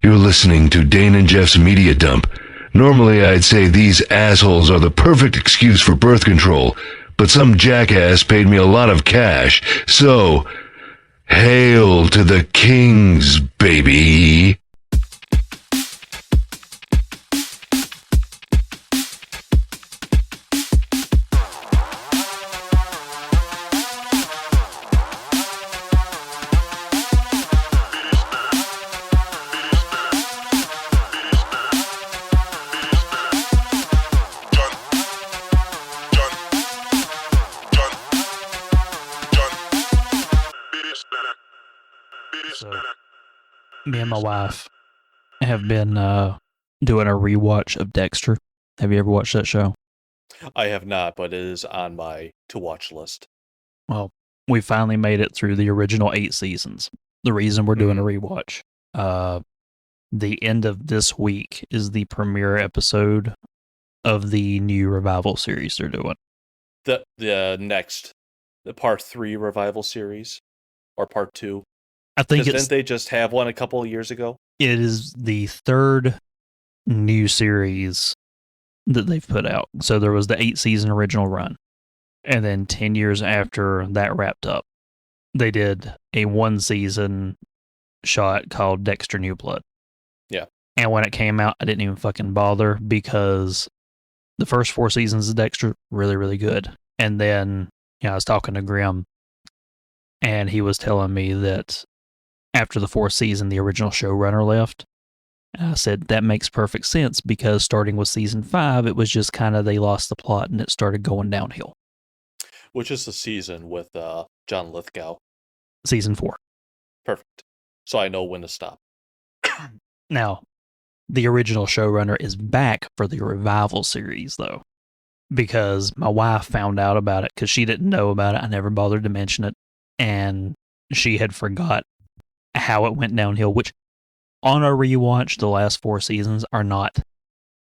You're listening to Dane and Jeff's Media Dump. Normally I'd say these assholes are the perfect excuse for birth control, but some jackass paid me a lot of cash, so hail to the kings, baby. So, me and my wife have been doing a rewatch of Dexter. Have you ever watched that show? I have not, but it is on my to-watch list. Well, we finally made it through the original 8 seasons. The reason we're doing a rewatch, the end of this week is the premiere episode of the new revival series they're doing. The next, the part 3 revival series, or part 2. I think didn't they just have one a couple of years ago? It is the third new series that they've put out. So there was the 8-season original run. And then 10 years after that wrapped up, they did a 1-season shot called Dexter New Blood. Yeah. And when it came out, I didn't even fucking bother because the first 4 seasons of Dexter, really, really good. And then, I was talking to Grim, and he was telling me that after the 4th season, the original showrunner left. And I said, that makes perfect sense because starting with season 5, it was just kind of they lost the plot and it started going downhill. Which is the season with John Lithgow? Season 4. Perfect. So I know when to stop. Now, the original showrunner is back for the revival series, though, because my wife found out about it because she didn't know about it. I never bothered to mention it. And she had forgot how it went downhill, which on a rewatch, the last 4 seasons are not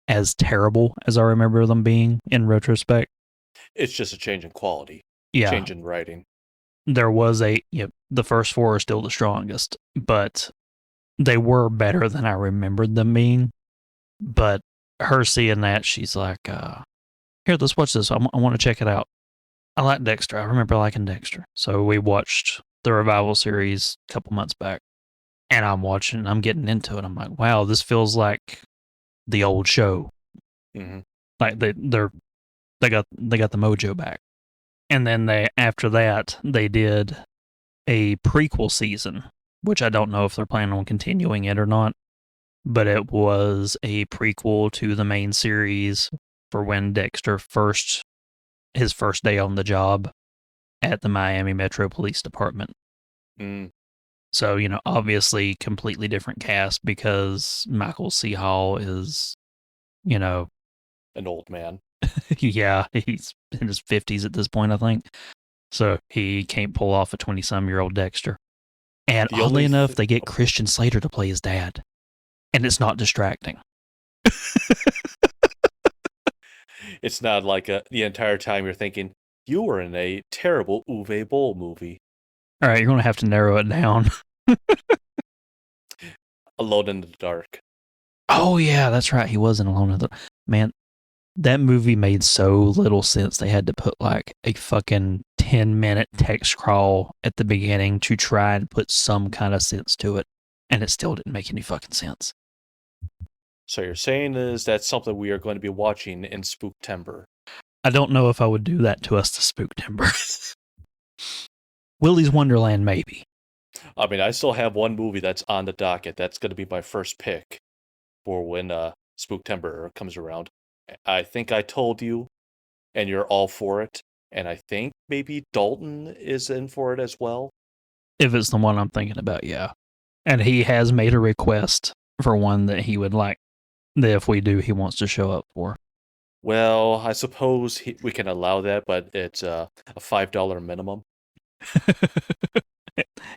as terrible as I remember them being in retrospect. It's just a change in quality. Yeah. Change in writing. There was the first 4 are still the strongest, but they were better than I remembered them being. But her seeing that, she's like, here, let's watch this. I want to check it out. I like Dexter. I remember liking Dexter. So we watched the revival series a couple months back. And I'm watching, I'm getting into it. I'm like, wow, this feels like the old show. Mm-hmm. Like they got the mojo back. And then after that, they did a prequel season, which I don't know if they're planning on continuing it or not. But it was a prequel to the main series for when Dexter his first day on the job at the Miami Metro Police Department. Mm. So, obviously completely different cast because Michael C. Hall is, an old man. Yeah, he's in his 50s at this point, I think. So he can't pull off a 20-some-year-old Dexter. And oddly enough, they get Christian Slater to play his dad. And it's not distracting. It's not like the entire time you're thinking, you were in a terrible Uwe Boll movie. All right, you're going to have to narrow it down. Alone in the Dark. Oh, yeah, that's right. He was in Alone in the Dark. Man, that movie made so little sense. They had to put like a fucking 10-minute text crawl at the beginning to try and put some kind of sense to it. And it still didn't make any fucking sense. So you're saying is that something we are going to be watching in Spooktember? I don't know if I would do that to us to Spooktember. Willy's Wonderland, maybe. I mean, I still have one movie that's on the docket. That's going to be my first pick for when Spooktember comes around. I think I told you, and you're all for it. And I think maybe Dalton is in for it as well. If it's the one I'm thinking about, yeah. And he has made a request for one that he would like, that if we do, he wants to show up for. Well, I suppose we can allow that, but it's a $5 minimum.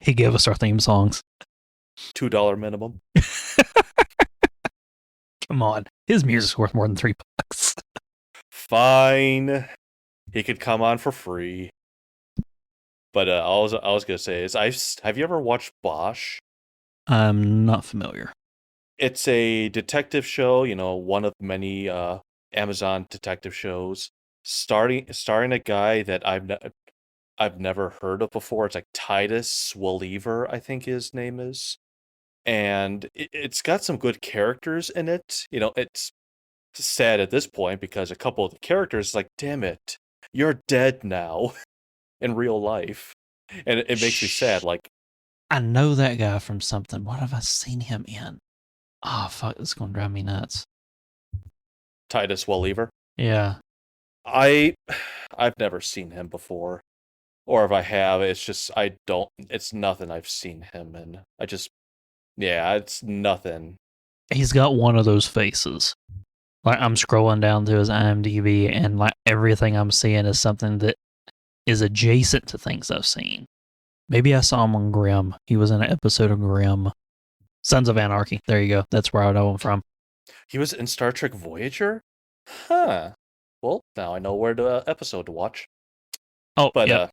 He gave us our theme songs. $2 minimum. Come on. His music's worth more than $3. Fine. He could come on for free. But all I was going to say is, have you ever watched Bosch? I'm not familiar. It's a detective show, one of many Amazon detective shows, starring a guy that I've never heard of before. It's like Titus Welliver, I think his name is, and it's got some good characters in it. It's sad at this point because a couple of the characters, like, damn it, you're dead now in real life, and it makes me sad. Like, I know that guy from something. What have I seen him in? Oh, fuck, this is going to drive me nuts. Titus Welliver. Yeah. I've never seen him before. Or if I have, it's nothing I've seen him in. It's nothing. He's got one of those faces. Like, I'm scrolling down to his IMDb, and like everything I'm seeing is something that is adjacent to things I've seen. Maybe I saw him on Grimm. He was in an episode of Grimm. Sons of Anarchy. There you go. That's where I know him from. He was in Star Trek Voyager? Huh. Well, now I know where the episode to watch. Oh, But yep.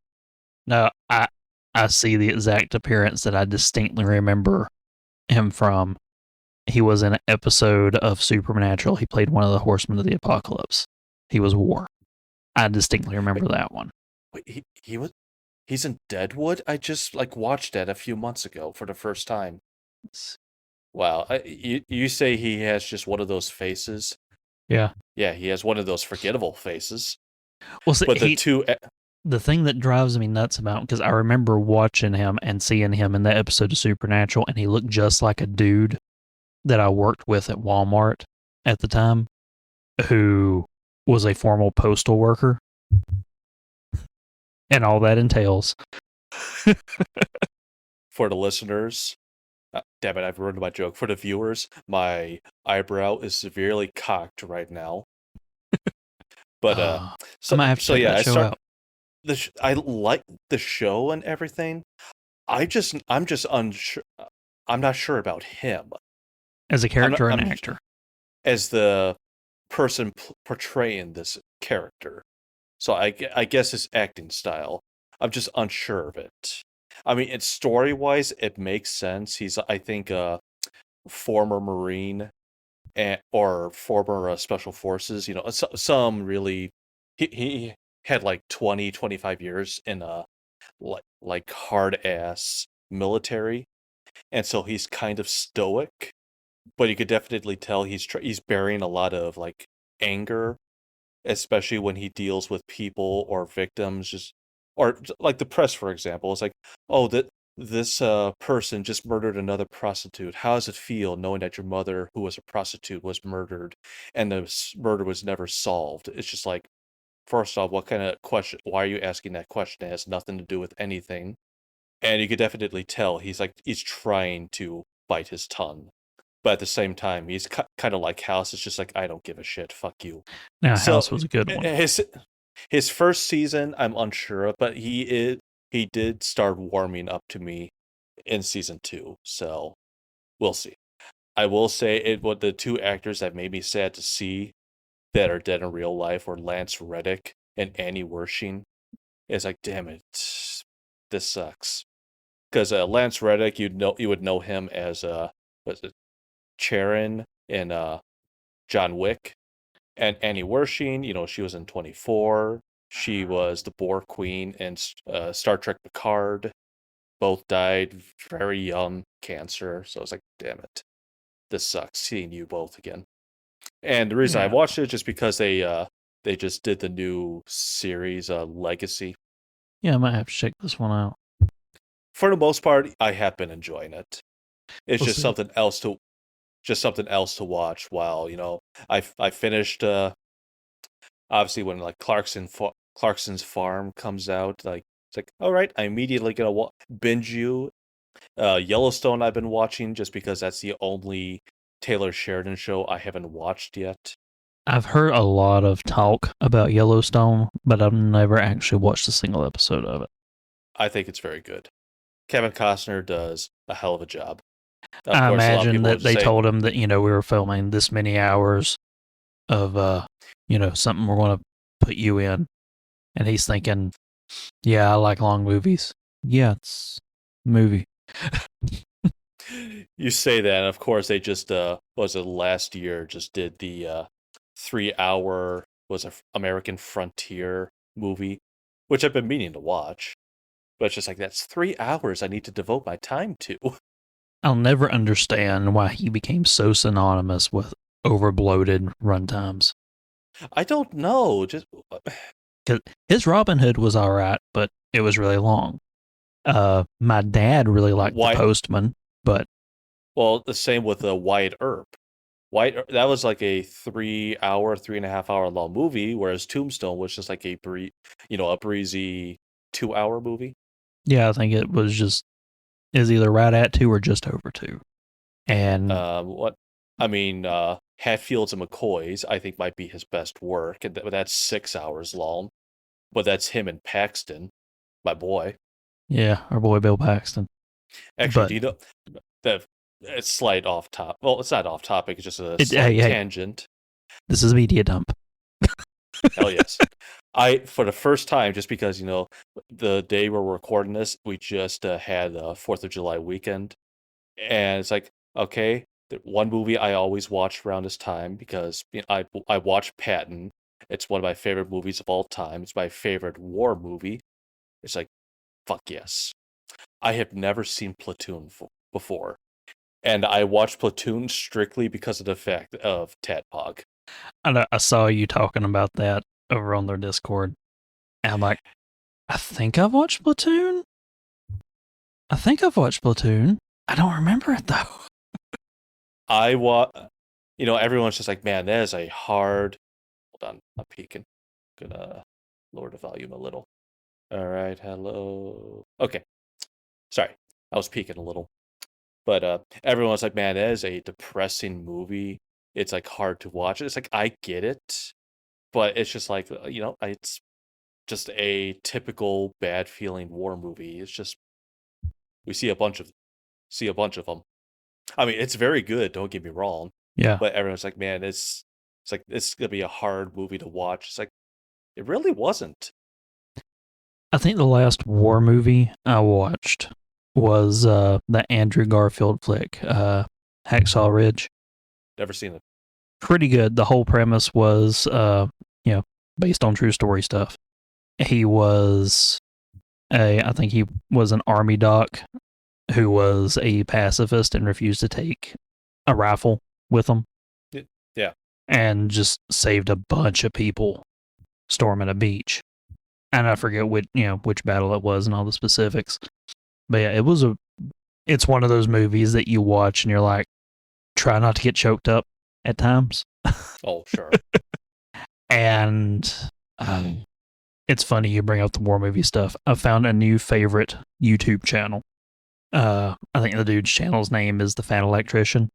No, I see the exact appearance that I distinctly remember him from. He was in an episode of Supernatural. He played one of the Horsemen of the Apocalypse. He was War. I distinctly remember that one. Wait, he's in Deadwood? I just watched that a few months ago for the first time. Wow. You say he has just one of those faces? Yeah. Yeah, he has one of those forgettable faces. Well, see, But the thing that drives me nuts about, because I remember watching him and seeing him in that episode of Supernatural, and he looked just like a dude that I worked with at Walmart at the time, who was a formal postal worker, and all that entails. For the listeners, damn it, I've ruined my joke. For the viewers, my eyebrow is severely cocked right now. But I might have to check that show out. I like the show and everything. I'm just unsure. I'm not sure about him As a character and actor. As the person portraying this character. So I guess his acting style. I'm just unsure of it. I mean, it's story-wise, it makes sense. He's, I think, a former Marine or former Special Forces. Some really... He had like 20, 25 years in a like hard-ass military. And so he's kind of stoic. But you could definitely tell he's bearing a lot of like anger, especially when he deals with people or victims, or like the press, for example. It's like, oh, this person just murdered another prostitute. How does it feel knowing that your mother, who was a prostitute, was murdered and the murder was never solved? It's just like, first off, what kind of question? Why are you asking that question? It has nothing to do with anything. And you could definitely tell he's trying to bite his tongue. But at the same time, he's kind of like House. It's just like, I don't give a shit. Fuck you. Now, House was a good one. His first season, I'm unsure of, but he did start warming up to me in season 2. So we'll see. I will say the two actors that made me sad to see that are dead in real life were Lance Reddick and Annie Wershing. It's like, damn it, this sucks. Because Lance Reddick, you would know him as Charon in John Wick, and Annie Wershing, she was in 24. She was the Boar Queen in Star Trek Picard. Both died very young, cancer. So I was like, damn it, this sucks seeing you both again. And the reason I watched it is just because they just did the new series, Legacy. Yeah, I might have to check this one out. For the most part, I have been enjoying it. It's just something else to watch while, I finished obviously when like Clarkson's Farm comes out, like it's like, all right, I'm immediately gonna binge you. Yellowstone I've been watching just because that's the only Taylor Sheridan show I haven't watched yet. I've heard a lot of talk about Yellowstone, but I've never actually watched a single episode of it. I think it's very good. Kevin Costner does a hell of a job. I imagine that they told him that, we were filming this many hours of, something we're going to put you in. And he's thinking, yeah, I like long movies. Yeah, it's a movie. You say that, and of course they just what was it last year? Just did the 3 hour American Frontier movie, which I've been meaning to watch, but it's just like that's 3 hours I need to devote my time to. I'll never understand why he became so synonymous with overbloated runtimes. I don't know. Just 'Cause his Robin Hood was all right, but it was really long. My dad really liked The Postman, but well, the same with Wyatt Earp. That was like a 3 hour, 3.5 hour long movie, whereas Tombstone was just like a breezy 2 hour movie. yeah, I think it was either right at 2 or just over 2. And Hatfields and McCoys, I think, might be his best work, and that's 6 hours long. But that's him and Paxton, my boy. yeah, our boy Bill Paxton. Actually, do you know that it's slight off top? Well, it's not off topic. It's just a slight tangent. This is a media dump. Hell yes. For the first time, just because, the day we're recording this, we just had the 4th of July weekend. And it's like, okay, the one movie I always watch around this time because I watch Patton. It's one of my favorite movies of all time. It's my favorite war movie. It's like, fuck yes. I have never seen Platoon before. And I watched Platoon strictly because of the fact of Tadpog. I saw you talking about that over on their Discord. And I'm like, I think I've watched Platoon. I don't remember it though. Everyone's just like, man, that is a hard. Hold on, I'm peeking. Gonna lower the volume a little. All right, hello. Okay, sorry, I was peeking a little. But everyone's like, man, that is a depressing movie. It's like hard to watch. It's like I get it, but it's just like it's just a typical bad feeling war movie. It's just we see a bunch of them. I mean, it's very good. Don't get me wrong. Yeah. But everyone's like, man, it's like it's gonna be a hard movie to watch. It's like it really wasn't. I think the last war movie I watched was the Andrew Garfield flick, Hacksaw Ridge. Never seen it. Pretty good. The whole premise was, based on true story stuff. I think he was an army doc who was a pacifist and refused to take a rifle with him. Yeah. And just saved a bunch of people storming a beach. And I forget which battle it was and all the specifics. But yeah, it's one of those movies that you watch and you're like, try not to get choked up at times. Oh, sure. And it's funny you bring up the war movie stuff. I found a new favorite YouTube channel. I think the dude's channel's name is The Fat Electrician.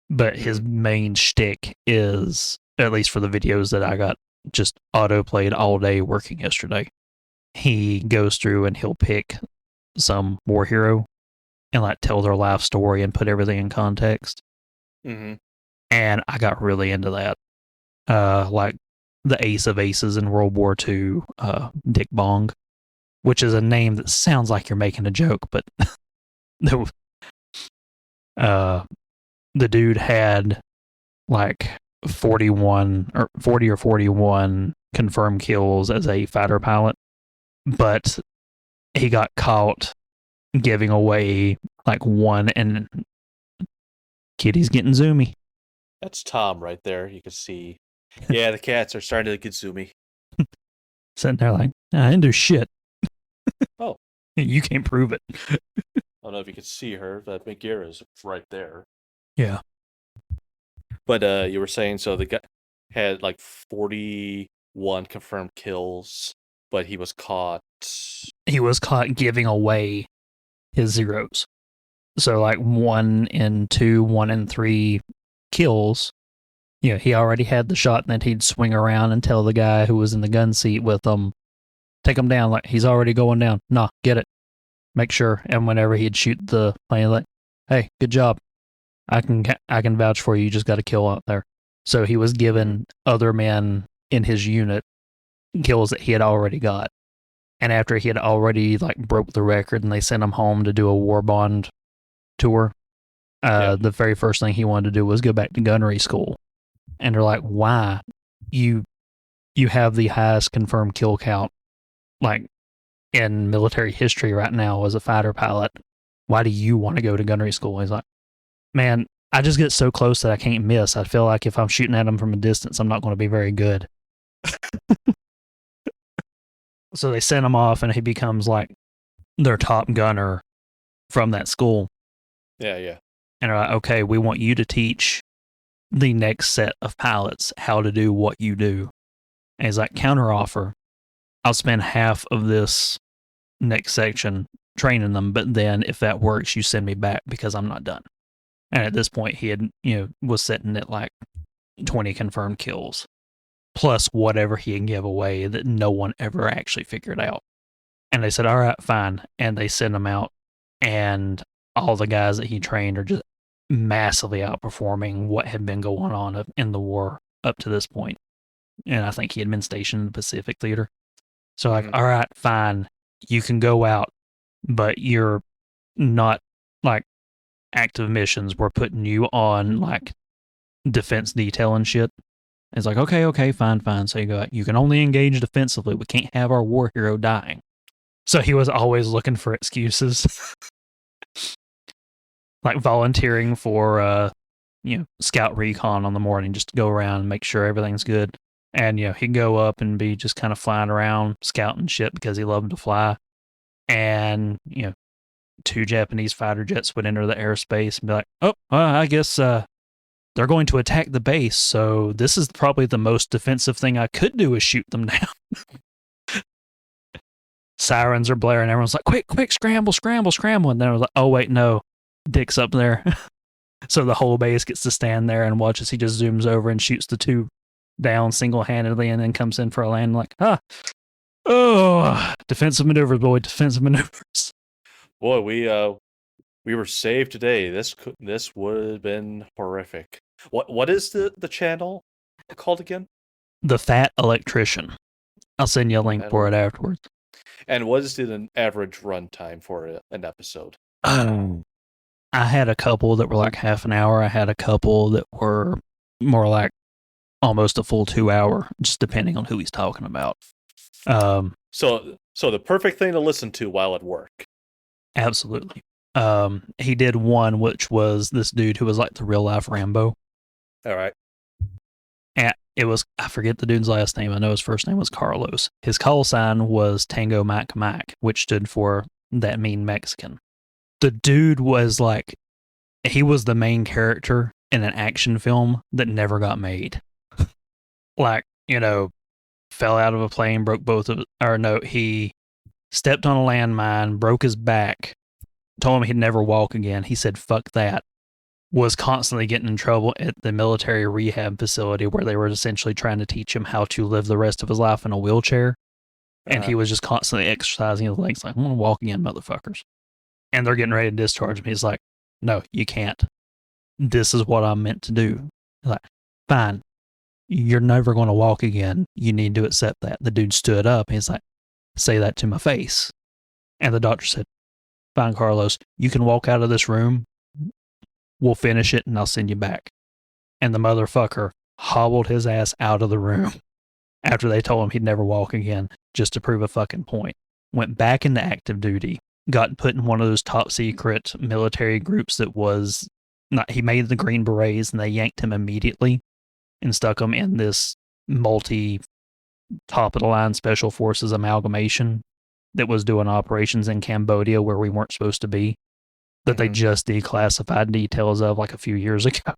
But his main shtick is, at least for the videos that I got, just auto-played all day working yesterday. He goes through and he'll pick some war hero and like tell their life story and put everything in context. Mm-hmm. And I got really into that. Like the Ace of Aces in World War II, Dick Bong, which is a name that sounds like you're making a joke, but the dude had like 40 or 41 confirmed kills as a fighter pilot, but he got caught giving away like one, and Kitty's getting zoomy. That's Tom right there. You can see. Yeah, the cats are starting to get zoomy. Sitting there like, I didn't do shit. Oh. You can't prove it. I don't know if you can see her, but McGear is right there. Yeah. But you were saying, so the guy had like 41 confirmed kills, but he was caught. He was caught giving away his zeros. So like 1 in 2, 1 in 3 kills. He already had the shot, and then he'd swing around and tell the guy who was in the gun seat with him, take him down. Like, he's already going down. Nah, get it. Make sure. And whenever he'd shoot the plane, like, hey, good job. I can vouch for you. You just got a kill out there. So he was giving other men in his unit kills that he had already got. And after he had already like broke the record and they sent him home to do a war bond tour, Yeah. the very first thing he wanted to do was go back to gunnery school. And they're like, why? You have the highest confirmed kill count, like, in military history right now as a fighter pilot. Why do you want to go to gunnery school? He's like, man, I just get so close that I can't miss. I feel like if I'm shooting at him from a distance, I'm not going to be very good. So they sent him off, and he becomes like their top gunner from that school. Yeah, yeah. And they're like, okay, we want you to teach the next set of pilots how to do what you do. And he's like, counteroffer, I'll spend half of this next section training them, but then if that works, you send me back because I'm not done. And at this point, he had, was sitting at like 20 confirmed kills, plus whatever he can give away that no one ever actually figured out. And they said, all right, fine. And they send him out, and all the guys that he trained are just massively outperforming what had been going on in the war up to this point. And I think he had been stationed in the Pacific Theater. So, like, all right, fine, you can go out, but you're not like active missions. We're putting you on like defense detail and shit. It's like, okay, fine. So you go out. You can only engage defensively. We can't have our war hero dying. So he was always looking for excuses. Like volunteering for, scout recon on the morning just to go around and make sure everything's good. And, he'd go up and be just kind of flying around, scouting shit because he loved to fly. And, 2 Japanese fighter jets would enter the airspace and be like, oh, well, I guess they're going to attack the base. So this is probably the most defensive thing I could do is shoot them down. Sirens are blaring. Everyone's like, quick, scramble. And then I was like, oh, wait, no. Dick's up there. So the whole base gets to stand there and watch as he just zooms over and shoots the 2 down single-handedly and then comes in for a land like, defensive maneuvers, boy, defensive maneuvers. Boy, we were saved today. This would have been horrific. What is the channel called again? The Fat Electrician. I'll send you a link for it afterwards. And what is an average runtime for an episode? I had a couple that were like half an hour. I had a couple that were more like almost a full 2 hour, just depending on who he's talking about. So the perfect thing to listen to while at work. Absolutely. He did one which was this dude who was like the real life Rambo. All right. And it was, I forget the dude's last name. I know his first name was Carlos. His call sign was Tango Mike, which stood for that mean Mexican. The dude was like, he was the main character in an action film that never got made. Like, fell out of a plane, broke both of, or no, he stepped on a landmine, broke his back, told him he'd never walk again. He said, fuck that. Was constantly getting in trouble at the military rehab facility where they were essentially trying to teach him how to live the rest of his life in a wheelchair. And he was just constantly exercising his legs like, I'm going to walk again, motherfuckers. And they're getting ready to discharge him. He's like, no, you can't. This is what I'm meant to do. He's like, fine. You're never going to walk again. You need to accept that. The dude stood up. He's like, say that to my face. And the doctor said, fine, Carlos, you can walk out of this room. We'll finish it and I'll send you back. And the motherfucker hobbled his ass out of the room after they told him he'd never walk again just to prove a fucking point. Went back into active duty. Got put in one of those top secret military groups that was not, he made the Green Berets and they yanked him immediately and stuck him in this multi top of the line special forces amalgamation that was doing operations in Cambodia where we weren't supposed to be, that they just declassified details of like a few years ago.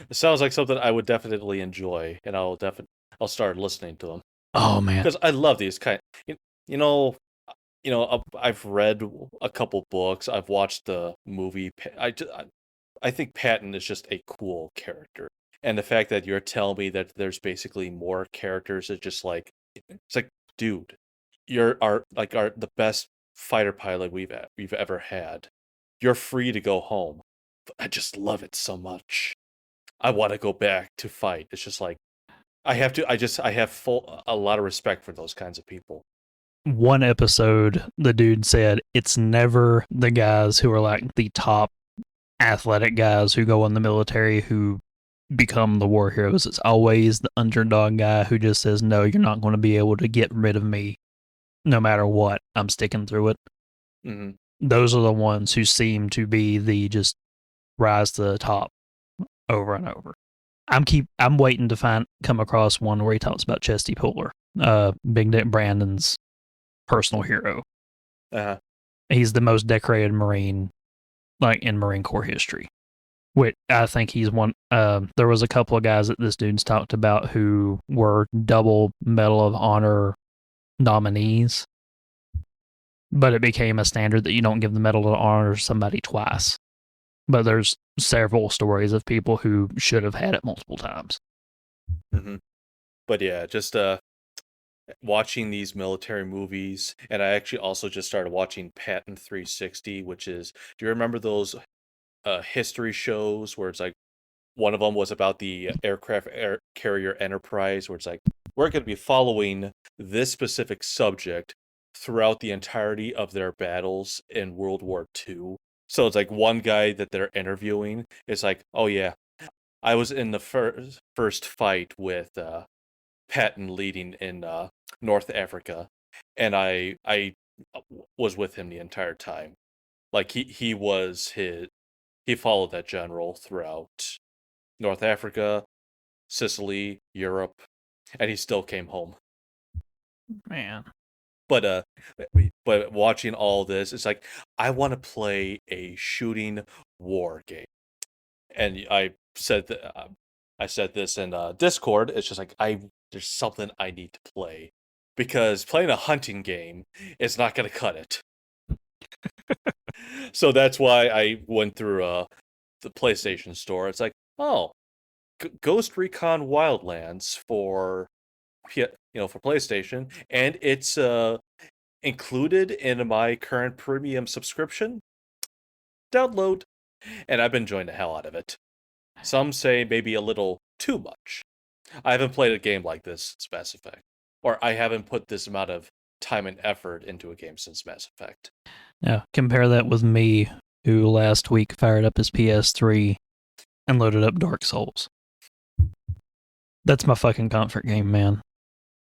It sounds like something I would definitely enjoy, and I'll start listening to them. Oh man, because I love these kind. I've read a couple books. I've watched the movie. I think Patton is just a cool character, and the fact that you're telling me that there's basically more characters is just like, it's like, dude, you're the best fighter pilot we've ever had. You're free to go home. But I just love it so much. I want to go back to fight. It's just like I have a lot of respect for those kinds of people. one episode, the dude said it's never the guys who are like the top athletic guys who go in the military who become the war heroes. It's always the underdog guy who just says, no, you're not going to be able to get rid of me no matter what. I'm sticking through it. Mm-hmm. Those are the ones who seem to be the just rise to the top over and over. I'm waiting to come across one where he talks about Chesty Puller, Big Dick Brandon's personal hero. Uh-huh. He's the most decorated Marine, like in Marine Corps history. Which I think he's one. There was a couple of guys that this dude's talked about who were double Medal of Honor nominees, but it became a standard that you don't give the Medal of Honor to somebody twice. But there's several stories of people who should have had it multiple times. Mm-hmm. But yeah, just watching these military movies, and I actually also just started watching Patton 360, which is, do you remember those history shows where it's like, one of them was about the aircraft carrier Enterprise, where it's like, we're going to be following this specific subject throughout the entirety of their battles in World War II. So it's like one guy that they're interviewing is like, oh yeah, I was in the first fight with Patton leading in North Africa, and I was with him the entire time. Like he followed that general throughout North Africa, Sicily, Europe, and he still came home. Man. But watching all this, it's like, I want to play a shooting war game. And I said this in Discord. It's just like, there's something I need to play, because playing a hunting game is not going to cut it. So that's why I went through the PlayStation Store. It's like, oh, Ghost Recon Wildlands for PlayStation, and it's included in my current premium subscription. Download, and I've been enjoying the hell out of it. Some say maybe a little too much. I haven't played a game like this since Mass Effect, or I haven't put this amount of time and effort into a game since Mass Effect. Now, compare that with me, who last week fired up his PS3 and loaded up Dark Souls. That's my fucking comfort game, man.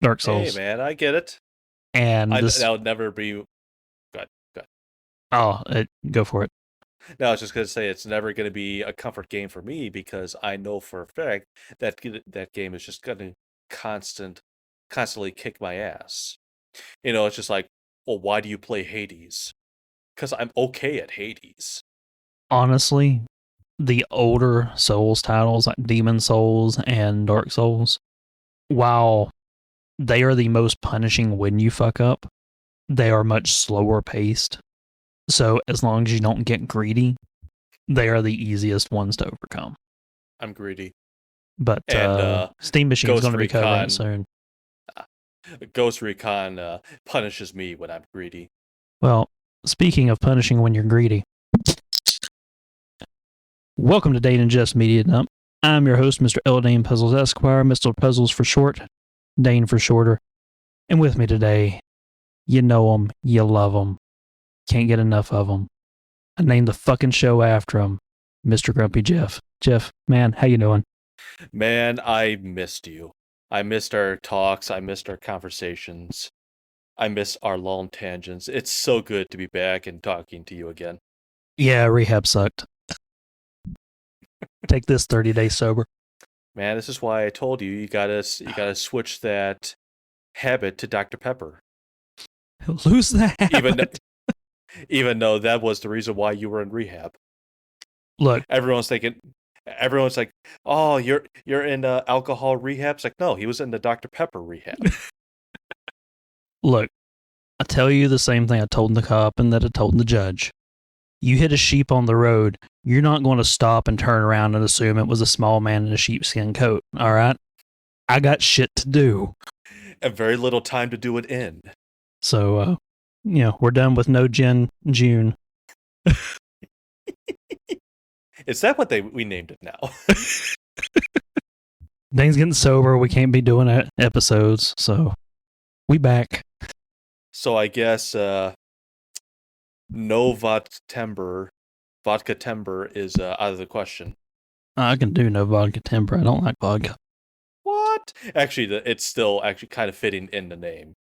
Dark Souls. Hey, man, I get it. And that would never be. Go ahead. Go for it. No, I was just going to say, it's never going to be a comfort game for me, because I know for a fact that that game is just going to constantly kick my ass. It's just like, well, why do you play Hades? Because I'm okay at Hades. Honestly, the older Souls titles like Demon Souls and Dark Souls, while they are the most punishing when you fuck up, they are much slower paced. So as long as you don't get greedy, they are the easiest ones to overcome. I'm greedy. But Steam Machine's going to be covering it soon. Ghost Recon punishes me when I'm greedy. Well, speaking of punishing when you're greedy, welcome to Dane and Jeff's Media Dump. I'm your host, Mr. L. Dane Puzzles Esquire, Mr. Puzzles for short, Dane for shorter. And with me today, you know him, you love him, can't get enough of him. I named the fucking show after him, Mr. Grumpy Jeff. Jeff, man, how you doing? Man, I missed you. I missed our talks. I missed our conversations. I miss our long tangents. It's so good to be back and talking to you again. Yeah, rehab sucked. Take this 30 days sober. Man, this is why I told you, you gotta switch that habit to Dr. Pepper. Lose that habit. Even though that was the reason why you were in rehab. Look, everyone's like, oh, you're in alcohol rehab. It's like, no, he was in the Dr. Pepper rehab. Look, I tell you the same thing I told the cop and that I told the judge. You hit a sheep on the road, you're not going to stop and turn around and assume it was a small man in a sheepskin coat, all right? I got shit to do. And very little time to do it in. So, we're done with No Gin June. Is that what we named it now? Dane's getting sober. We can't be doing episodes, so we back. So I guess no vodka timber is out of the question. I can do no vodka timber. I don't like vodka. What? Actually, it's still actually kind of fitting in the name.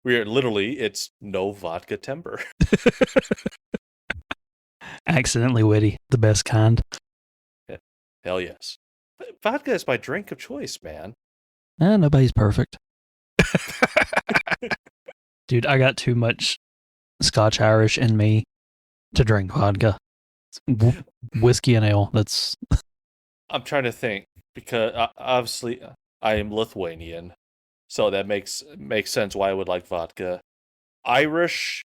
It's no vodka timber. Accidentally witty, the best kind. Hell yes. Vodka is my drink of choice, man. Nobody's perfect. Dude, I got too much Scotch Irish in me to drink vodka. Whiskey and ale, that's... I'm trying to think, because obviously I am Lithuanian, so that makes sense why I would like vodka. Irish,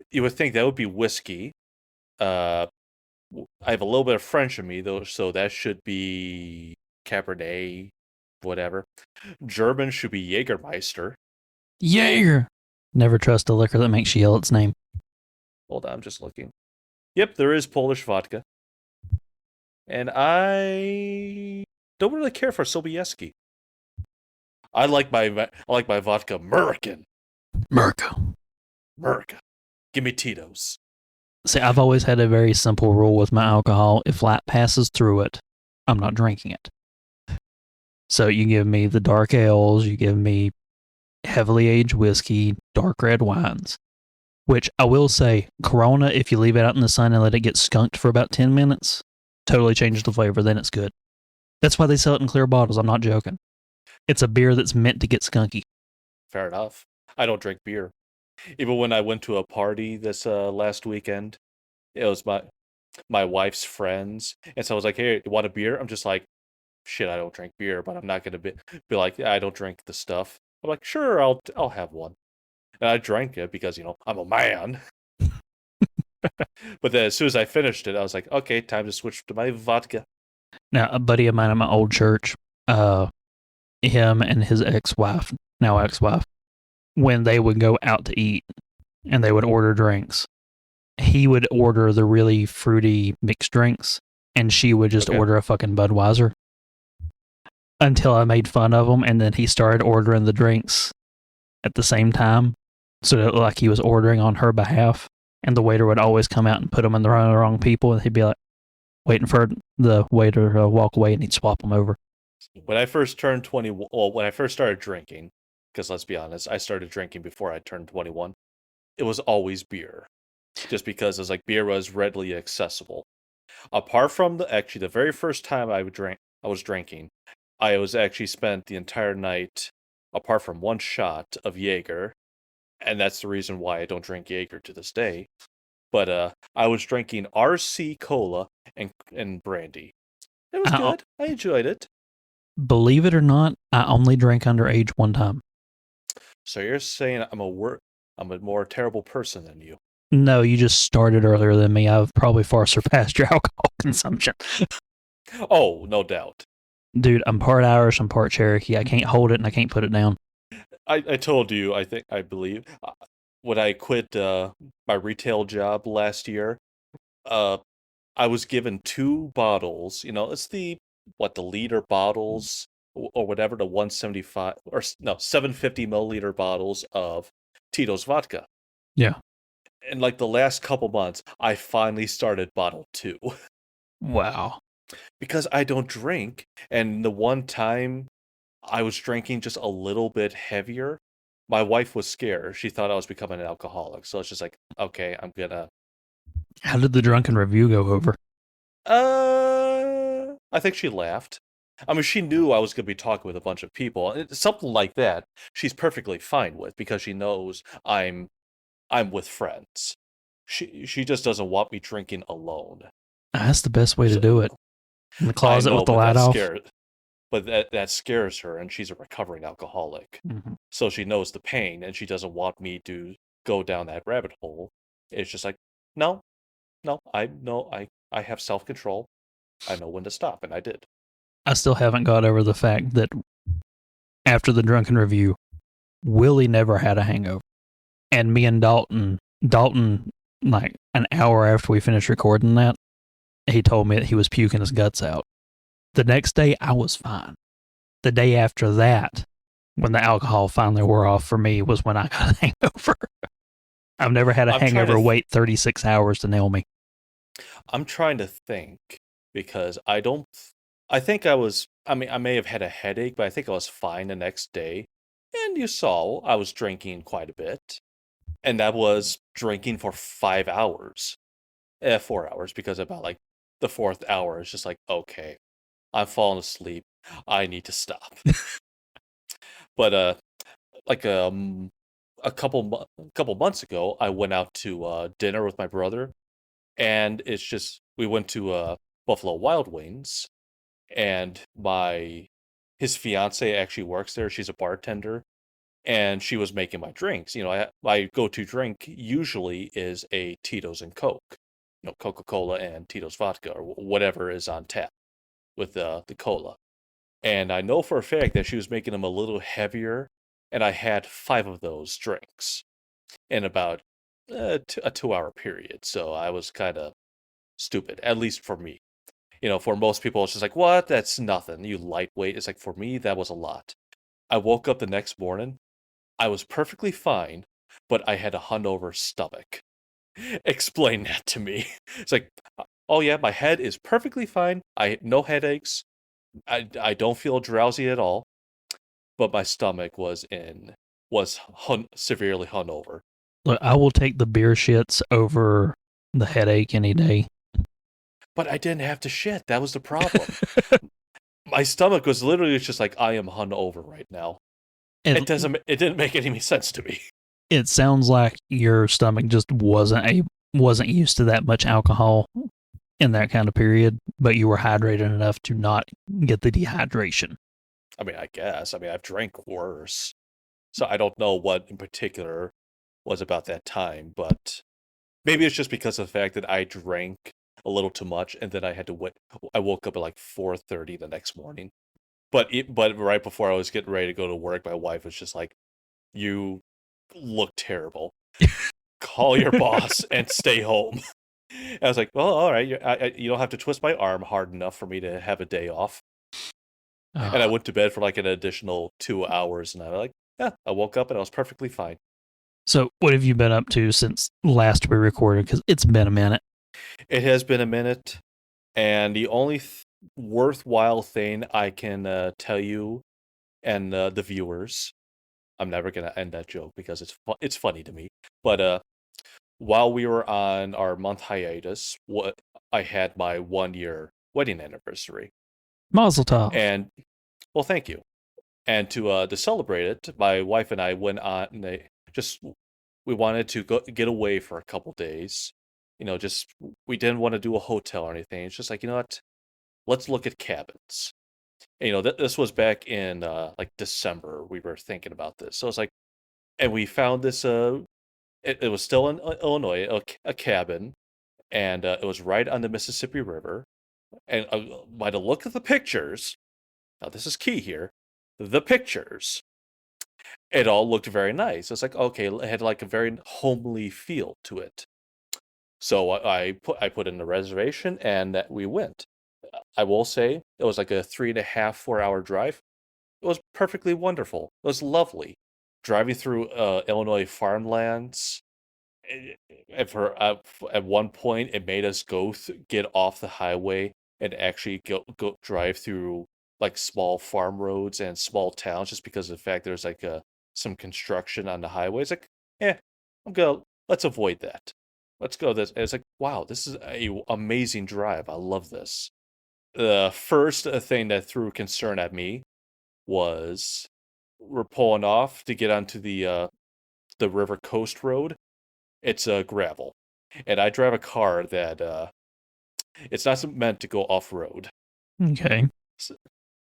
you would think that would be whiskey. I have a little bit of French in me, though, so that should be Cabernet, whatever. German should be Jägermeister. Jaeger! Never trust a liquor that makes you yell its name. Hold on, I'm just looking. Yep, there is Polish vodka. And I don't really care for Sobieski. I like my vodka American. Merco. Give me Tito's. See, I've always had a very simple rule with my alcohol. If light passes through it, I'm not drinking it. So you give me the dark ales, you give me heavily aged whiskey, dark red wines. Which I will say, Corona, if you leave it out in the sun and let it get skunked for about 10 minutes, totally changes the flavor, then it's good. That's why they sell it in clear bottles, I'm not joking. It's a beer that's meant to get skunky. Fair enough. I don't drink beer. Even when I went to a party this last weekend, it was my wife's friends, and so I was like, "Hey, you want a beer?" I'm just like, "Shit, I don't drink beer," but I'm not gonna be like, "I don't drink the stuff." I'm like, "Sure, I'll have one," and I drank it because I'm a man. But then as soon as I finished it, I was like, "Okay, time to switch to my vodka." Now, a buddy of mine at my old church, him and his ex-wife, now ex-wife, when they would go out to eat and they would order drinks, he would order the really fruity mixed drinks and she would just order a fucking Budweiser until I made fun of him, and then he started ordering the drinks at the same time so that like he was ordering on her behalf, and the waiter would always come out and put them in the wrong people, and he'd be like waiting for the waiter to walk away and he'd swap them over. When I first turned 21, well, when I first started drinking, because let's be honest, I started drinking before I turned 21, it was always beer. Just because it was like beer was readily accessible. Apart from the very first time I was drinking, I was actually spent the entire night, apart from one shot of Jaeger, and that's the reason why I don't drink Jaeger to this day. But I was drinking RC Cola and brandy. It was good. I enjoyed it. Believe it or not, I only drank underage one time. So you're saying I'm a more terrible person than you? No, you just started earlier than me. I've probably far surpassed your alcohol consumption. Oh, no doubt. Dude, I'm part Irish, I'm part Cherokee. I can't hold it and I can't put it down. I told you, I believe, when I quit my retail job last year, I was given 2 bottles. It's the liter bottles or whatever, the 175 or no 750 milliliter bottles of Tito's vodka. Yeah. And like the last couple months, I finally started bottle 2. Wow. Because I don't drink, and the one time I was drinking just a little bit heavier, my wife was scared. She thought I was becoming an alcoholic. So it's just like, okay, I'm gonna. How did the drunken review go over? I think she laughed. I mean, she knew I was gonna be talking with a bunch of people. Something like that, she's perfectly fine with because she knows I'm with friends. She just doesn't want me drinking alone. That's the best way to do it. In the closet with the light off. But that scares her, and she's a recovering alcoholic. Mm-hmm. So she knows the pain, and she doesn't want me to go down that rabbit hole. It's just like, no, I have self-control. I know when to stop, and I did. I still haven't got over the fact that after the drunken review, Willie never had a hangover. And me and Dalton, like an hour after we finished recording that, he told me that he was puking his guts out. The next day, I was fine. The day after that, when the alcohol finally wore off for me, was when I got a hangover. I've never had a I'm trying hangover to wait 36 hours to nail me. I'm trying to think because I think I mean, I may have had a headache, but I think I was fine the next day. And you saw I was drinking quite a bit. And that was drinking for 5 hours. 4 hours, because about like the fourth hour, it's just like, okay, I'm falling asleep. I need to stop. But like a couple months ago, I went out to dinner with my brother, and it's just we went to Buffalo Wild Wings, and his fiance actually works there. She's a bartender, and she was making my drinks. My go-to drink usually is a Tito's and Coke, Coca-Cola and Tito's vodka or whatever is on tap with the cola. And I know for a fact that she was making them a little heavier, and I had 5 of those drinks in about a 2-hour period. So I was kind of stupid, at least for me. For most people, it's just like, what? That's nothing. You lightweight. It's like, for me, that was a lot. I woke up the next morning. I was perfectly fine, but I had a hungover stomach. Explain that to me. It's like, oh yeah, my head is perfectly fine. No headaches. I don't feel drowsy at all, but my stomach was severely hungover. Look, I will take the beer shits over the headache any day. But I didn't have to shit. That was the problem. My stomach was literally just like, I am hungover right now. It didn't make any sense to me. It sounds like your stomach just wasn't used to that much alcohol in that kind of period, but you were hydrated enough to not get the dehydration. I mean, I guess. I mean, I've drank worse. So I don't know what in particular was about that time, but maybe it's just because of the fact that I drank a little too much, and then I woke up at like 4:30 the next morning. But right before I was getting ready to go to work, my wife was just like, "You look terrible. Call your boss and stay home." And I was like, "Well, all right. You don't have to twist my arm hard enough for me to have a day off." And I went to bed for like an additional 2 hours, and I was like, "Yeah." I woke up and I was perfectly fine. So, what have you been up to since last we recorded? Because it's been a minute. It has been a minute, and the only worthwhile thing I can tell you and the viewers, I'm never gonna end that joke because it's funny to me. But while we were on our month hiatus, I had my 1-year wedding anniversary, Mazel tov. and well, thank you. And to celebrate it, my wife and I went on we wanted to get away for a couple days. Just we didn't want to do a hotel or anything. It's just like, what? Let's look at cabins. And, this was back in like December. We were thinking about this, so it's like, and we found this. It was still in Illinois, a cabin, and it was right on the Mississippi River. And by the look of the pictures, now this is key here, the pictures, it all looked very nice. It's like, okay, it had like a very homely feel to it. So I put in the reservation, and we went. I will say it was like a 3.5, 4 hour drive. It was perfectly wonderful. It was lovely. Driving through Illinois farmlands. At one point, it made us get off the highway and actually go drive through like small farm roads and small towns, just because of the fact there's like some construction on the highway. It's like, let's avoid that. Let's go this. And it's like, wow, this is a amazing drive. I love this. The first thing that threw concern at me was we're pulling off to get onto the River Coast Road. It's gravel, and I drive a car that it's not meant to go off road. Okay.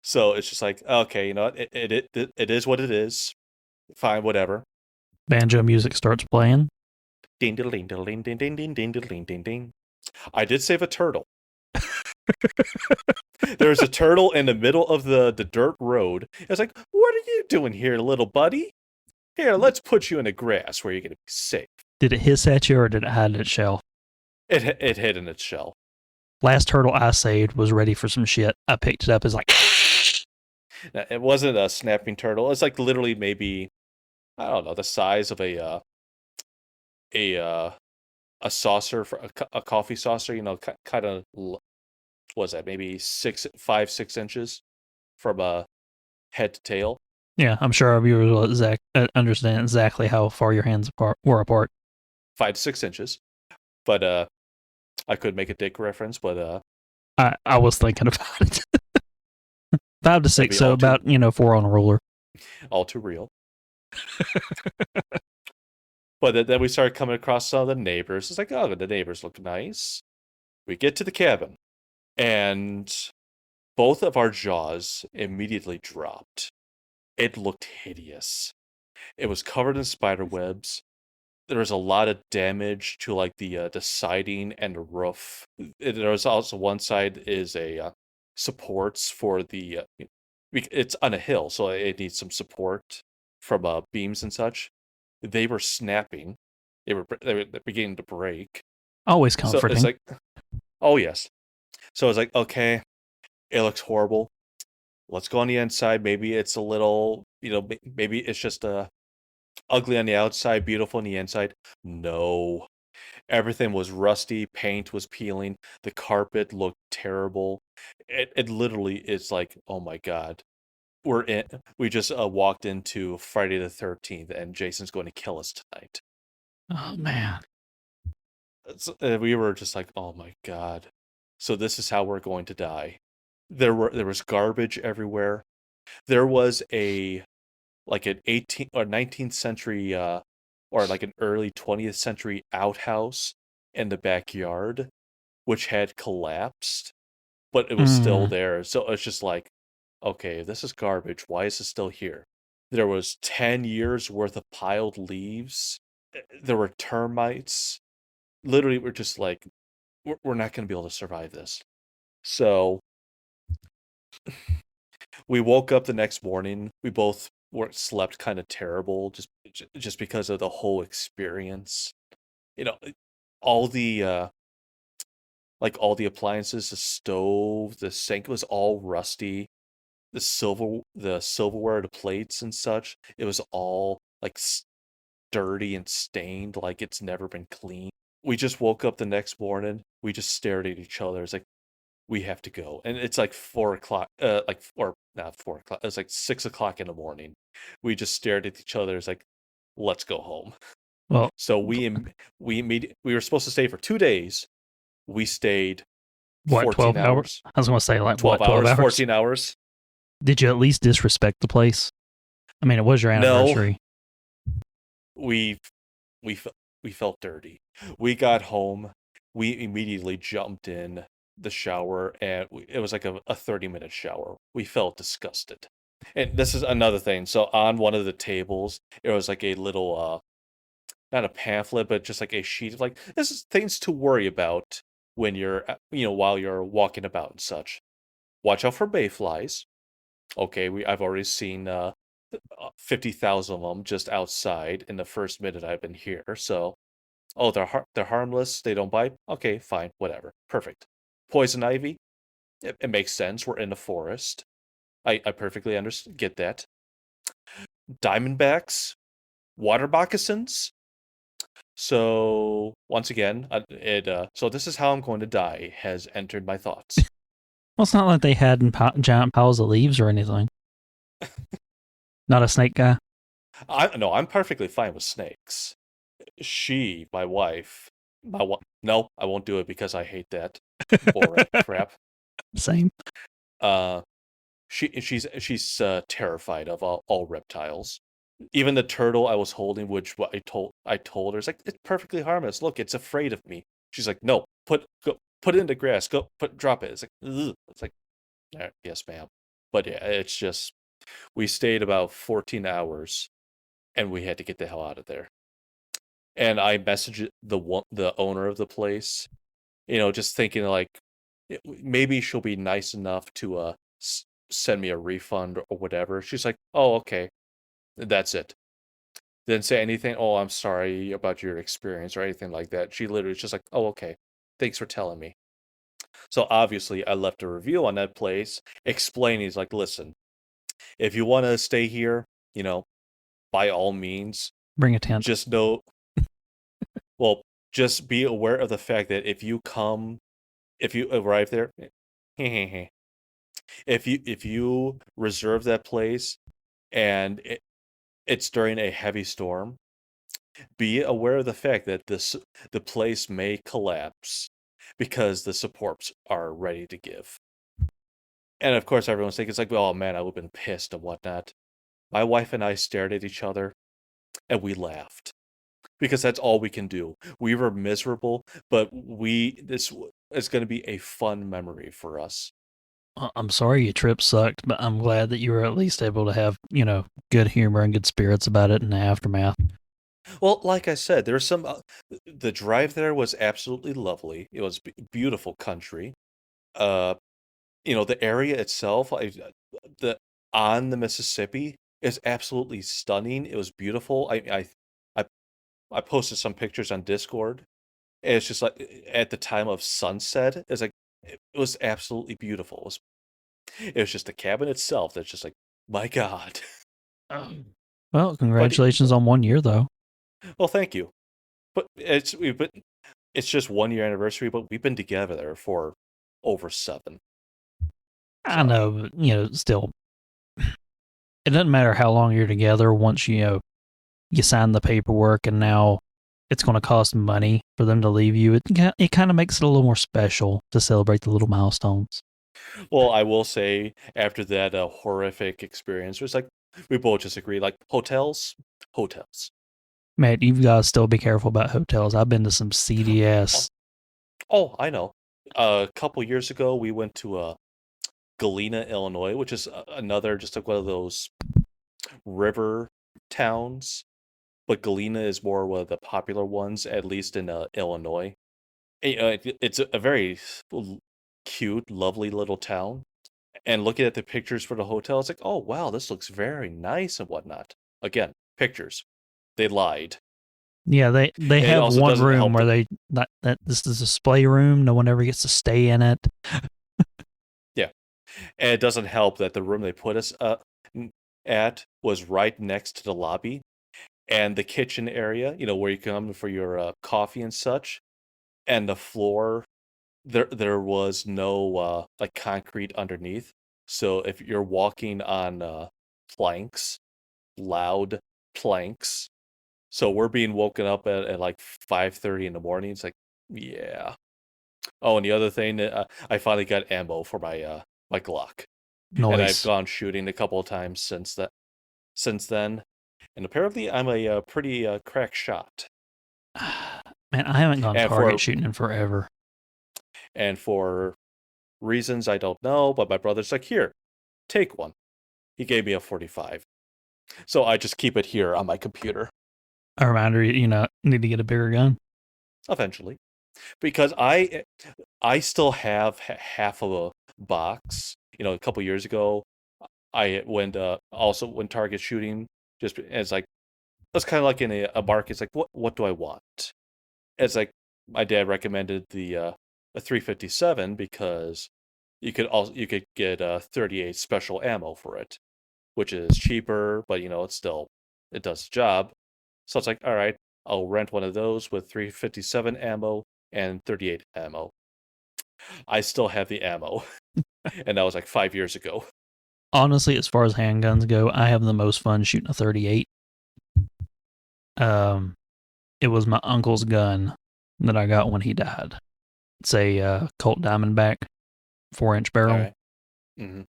So it's just like, okay, it is what it is. Fine, whatever. Banjo music starts playing. Ding ding ding ding ding ding ding ding ding ding ding. I did save a turtle. There's a turtle in the middle of the dirt road. It's like, what are you doing here, little buddy? Here, let's put you in the grass where you're gonna be safe. Did it hiss at you or did it hide its shell? It hid in its shell. Last turtle I saved was ready for some shit. I picked it up as like. It wasn't a snapping turtle. It's like literally maybe, I don't know, the size of a saucer for a coffee saucer, kind of, what was that, maybe 6 inches from head to tail. Yeah, I'm sure our viewers will understand exactly how far your hands were apart. 5 to 6 inches. But I could make a dick reference, but I was thinking about it. 5 to 6, so about 4 on a ruler. All too real. But then we started coming across some of the neighbors. It's like, oh, the neighbors look nice. We get to the cabin, and both of our jaws immediately dropped. It looked hideous. It was covered in spider webs. There was a lot of damage to like the siding and the roof. There was also one side is a supports for the. It's on a hill, so it needs some support from beams and such. They were snapping. They were beginning to break. Always comforting. So it's like, oh yes. So it's like, okay, it looks horrible. Let's go on the inside. Maybe it's a little, maybe it's just ugly on the outside, beautiful on the inside. No. Everything was rusty. Paint was peeling. The carpet looked terrible. It literally is like, oh my God. We just walked into Friday the 13th, and Jason's going to kill us tonight. Oh man. We were just like, oh my God. So this is how we're going to die. There was garbage everywhere. There was like an 18th or 19th century or like an early 20th century outhouse in the backyard, which had collapsed, but it was still there. So it's just like, okay, this is garbage. Why is it still here? There was 10 years worth of piled leaves. There were termites. Literally, we're just like, we're not going to be able to survive this. So we woke up the next morning. We both slept kind of terrible, just because of the whole experience. All the all the appliances, the stove, the sink was all rusty. The silverware, the plates and such, it was all like dirty and stained, like it's never been cleaned. We just woke up the next morning. We just stared at each other. It's like, we have to go. And it's like 4 o'clock, or not 4 o'clock. It's like 6 o'clock in the morning. We just stared at each other. It's like, let's go home. Well, so we were supposed to stay for 2 days. We stayed what, 14 12 hours? I was going to say like 12 hours, 14 hours. Did you at least disrespect the place? I mean, it was your anniversary. No. We felt dirty. We got home. We immediately jumped in the shower, and it was like a 30-minute shower. We felt disgusted. And this is another thing. So on one of the tables, it was like a little, not a pamphlet, but just like a sheet of like, this is things to worry about when you're, while you're walking about and such. Watch out for mayflies. Okay, I've already seen 50,000 of them just outside in the first minute I've been here. So, oh, they're harmless. They don't bite. Okay, fine, whatever, perfect. Poison ivy. It makes sense. We're in the forest. I perfectly get that. Diamondbacks, water moccasins. So once again, so this is how I'm going to die has entered my thoughts. Well, it's not like they had giant piles of leaves or anything. Not a snake guy? No, I'm perfectly fine with snakes. My wife, no, I won't do it because I hate that boring crap. Same. She's terrified of all reptiles. Even the turtle I was holding, which I told her, it's like, it's perfectly harmless. Look, it's afraid of me. She's like, no, put it in the grass. Drop it. It's like, ugh. It's like, yes, ma'am. But yeah, it's just, we stayed about 14 hours, and we had to get the hell out of there. And I messaged the owner of the place, just thinking like, maybe she'll be nice enough to send me a refund or whatever. She's like, oh, okay, that's it. Didn't say anything. Oh, I'm sorry about your experience or anything like that. She literally was just like, oh, okay, thanks for telling me. So obviously I left a review on that place explaining, he's like, listen, if you want to stay here, by all means, bring a tent. just know Well, just be aware of the fact that if you arrive there, if you reserve that place and it's during a heavy storm, be aware of the fact that the place may collapse because the supports are ready to give. And of course, everyone's thinking it's like, oh man, I would have been pissed and whatnot. My wife and I stared at each other and we laughed because that's all we can do. We were miserable, but this is going to be a fun memory for us. I'm sorry your trip sucked, but I'm glad that you were at least able to have, good humor and good spirits about it in the aftermath. Well, like I said, there's some. The drive there was absolutely lovely. It was beautiful country. Uh, the area itself, the on the Mississippi is absolutely stunning. It was beautiful. I posted some pictures on Discord. And it's just like at the time of sunset, it's like it was absolutely beautiful. It was just the cabin itself that's just like, my God. Well, congratulations on 1 year, though. Well, thank you. But it's just 1 year anniversary, but we've been together there for over 7. I know, but, still, it doesn't matter how long you're together once, you sign the paperwork and now it's going to cost money for them to leave you. It kind of makes it a little more special to celebrate the little milestones. Well, I will say after that horrific experience, it's like we both just agree, like hotels. Man, you've got to still be careful about hotels. I've been to some CDS. Oh, I know. A couple years ago, we went to Galena, Illinois, which is another just like one of those river towns. But Galena is more one of the popular ones, at least in Illinois. It's a very cute, lovely little town. And looking at the pictures for the hotel, it's like, oh wow, this looks very nice and whatnot. Again, pictures. They lied. Yeah, they have also one doesn't room help where this is a display room. No one ever gets to stay in it. Yeah, and it doesn't help that the room they put us at was right next to the lobby and the kitchen area. Where you come for your coffee and such, and the floor. There was no like concrete underneath, so if you're walking on planks, loud planks. So we're being woken up at like 5:30 in the morning. It's like, yeah. Oh, and the other thing, I finally got ammo for my Glock, and I've Nice. gone shooting a couple of times since then, and apparently I'm a pretty crack shot. Man, I haven't gone And target shooting in forever. And for reasons I don't know, but my brother's like, here, take one. He gave me a 45. So I just keep it here on my computer. A reminder, need to get a bigger gun. Eventually. Because I still have half of a box. A couple years ago, I went also went target shooting. Just it's like it's kind of like in a market. It's like what do I want? It's like my dad recommended the a 357 because you could get 38 special ammo for it, which is cheaper, but it does the job. So it's like, all right, I'll rent one of those with 357 ammo and 38 ammo. I still have the ammo, and that was like 5 years ago. Honestly, as far as handguns go, I have the most fun shooting a 38. It was my uncle's gun that I got when he died. It's a Colt Diamondback 4-inch barrel. All right. Mm-hmm.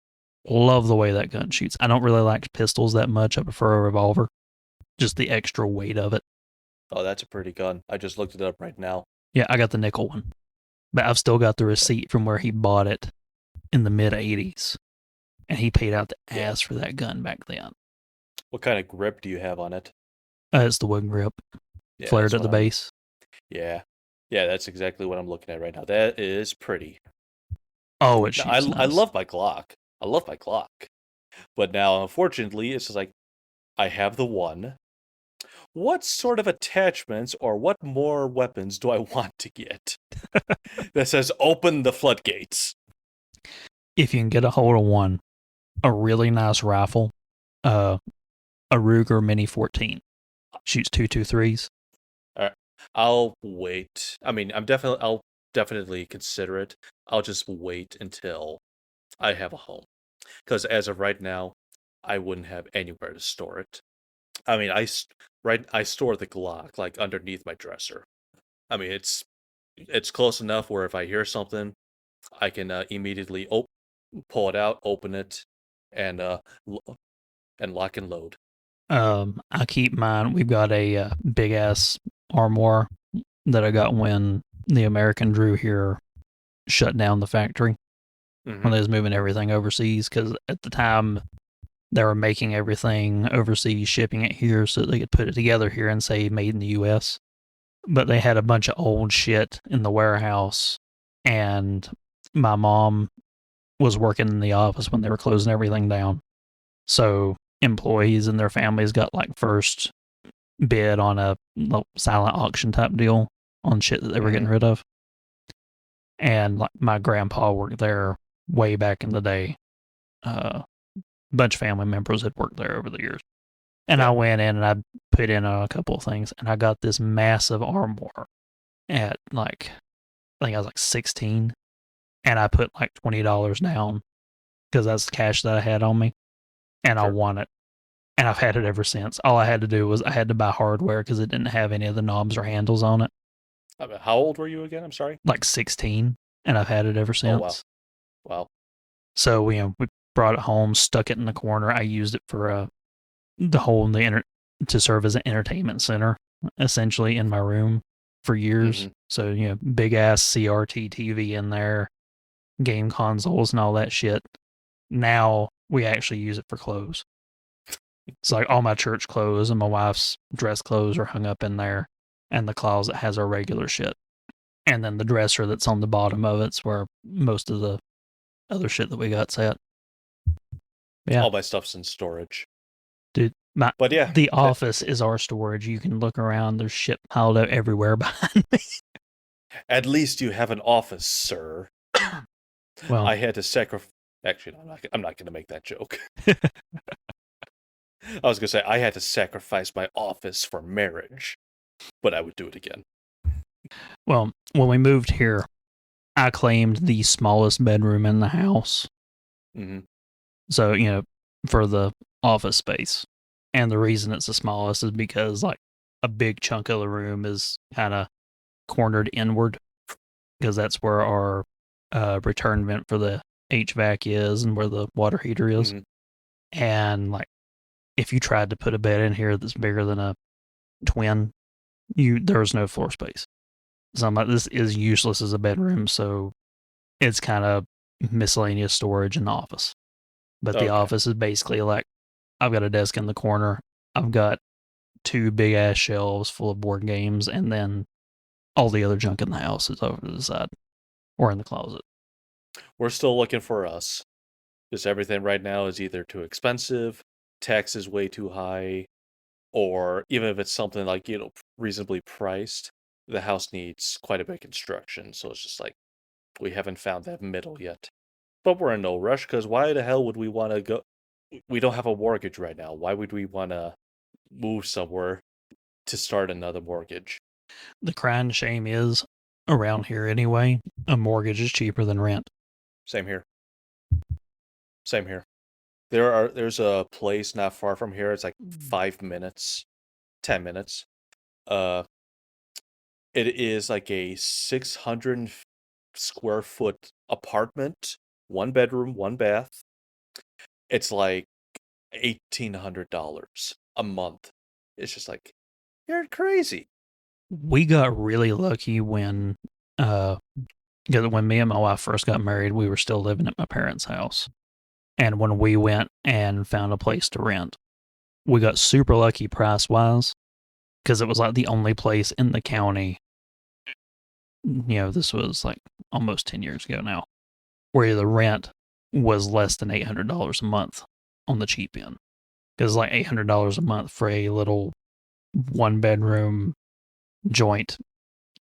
Love the way that gun shoots. I don't really like pistols that much. I prefer a revolver. Just the extra weight of it. Oh, that's a pretty gun. I just looked it up right now. Yeah, I got the nickel one. But I've still got the receipt from where he bought it in the mid-'80s. And he paid out the ass for that gun back then. What kind of grip do you have on it? It's the wood grip. Yeah, Flared at the base. Yeah. Yeah, that's exactly what I'm looking at right now. That is pretty. Oh, it shoots I nice. love my Glock. But now, unfortunately, it's just like, I have the one. What sort of attachments or what more weapons do I want to get? That says open the floodgates. If you can get a hold of one, a really nice rifle, a Ruger Mini 14. Shoots 223s. I'll wait. I mean, I'll definitely consider it. I'll just wait until I have a home. Because as of right now, I wouldn't have anywhere to store it. I mean, I store the Glock like underneath my dresser. I mean, it's close enough where if I hear something, I can immediately pull it out, open it, and and lock and load. I keep mine. We've got a big ass armoire that I got when the American Drew here shut down the factory when they was moving everything overseas. Because at the time they were making everything overseas, shipping it here so they could put it together here and say made in the U.S. But they had a bunch of old shit in the warehouse, and my mom was working in the office when they were closing everything down. So employees and their families got like first bid on a silent auction type deal on shit that they were getting rid of. And like my grandpa worked there way back in the day. A bunch of family members had worked there over the years. And I went in and I put in a couple of things, and I got this massive armoire at like, I think I was like 16, and I put like $20 down because that's the cash that I had on me, and I won it. And I've had it ever since. All I had to do was I had to buy hardware because it didn't have any of the knobs or handles on it. How old were you again? I'm sorry. Like 16, and I've had it ever since. Oh, wow. So we brought it home, stuck it in the corner. I used it for to serve as an entertainment center, essentially in my room for years. So big ass CRT TV in there, game consoles and all that shit. Now we actually use it for clothes. It's like all my church clothes and my wife's dress clothes are hung up in there, and the closet has our regular shit. And then the dresser that's on the bottom of it's where most of the other shit that we got's at. Yeah. All my stuff's in storage. Dude, but yeah, the office is our storage. You can look around. There's shit piled up everywhere behind me. At least you have an office, sir. Well, I had to sacrifice. Actually, I'm not going to make that joke. I was going to say I had to sacrifice my office for marriage, but I would do it again. Well, when we moved here, I claimed the smallest bedroom in the house. So, for the office space. And the reason it's the smallest is because like a big chunk of the room is kind of cornered inward, because that's where our return vent for the HVAC is and where the water heater is. And like, if you tried to put a bed in here that's bigger than a twin, there's no floor space. So I'm like, this is useless as a bedroom, so it's kind of miscellaneous storage in the office. But the office is basically like, I've got a desk in the corner, I've got 2 big ass shelves full of board games, and then all the other junk in the house is over to the side or in the closet. We're still looking for us. Because everything right now is either too expensive, tax is way too high, or even if it's something like, reasonably priced, the house needs quite a bit of construction. So it's just like, we haven't found that middle yet. But we're in no rush, because why the hell would we want to go? We don't have a mortgage right now. Why would we want to move somewhere to start another mortgage? The crying shame is, around here anyway, a mortgage is cheaper than rent. Same here. There's a place not far from here. It's like 5 minutes, 10 minutes. It is like a 600 square foot apartment, 1 bedroom, 1 bath. It's like $1,800 a month. It's just like, you're crazy. We got really lucky when me and my wife first got married, we were still living at my parents' house. And when we went and found a place to rent, we got super lucky price-wise, because it was like the only place in the county, this was like almost 10 years ago now, where the rent was less than $800 a month on the cheap end. Because like $800 a month for a little 1-bedroom joint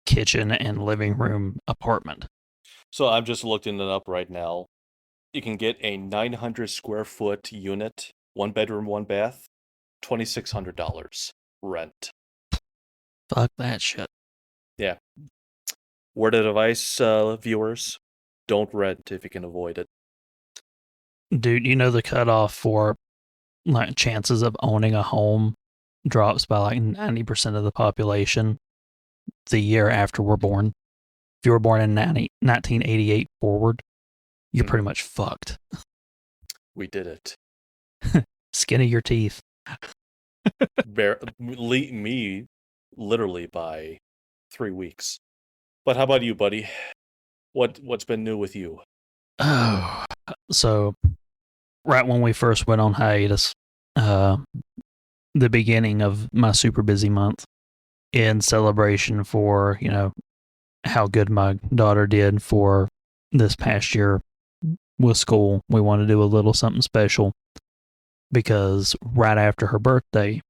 kitchen and living room apartment. So I'm just looking it up right now. You can get a 900 square foot unit, 1 bedroom, 1 bath, $2,600 rent. Fuck that shit. Yeah. Word of advice, viewers, don't rent if you can avoid it. Dude, you know the cutoff for like chances of owning a home drops by like 90% of the population the year after we're born. If you were born in 1988 forward, you're pretty much fucked. We did it. Skin of your teeth. Me, literally by 3 weeks. But how about you, buddy? What's been new with you? Oh, so right when we first went on hiatus, the beginning of my super busy month, in celebration for, you know, how good my daughter did for this past year with school, we want to do a little something special because right after her birthday,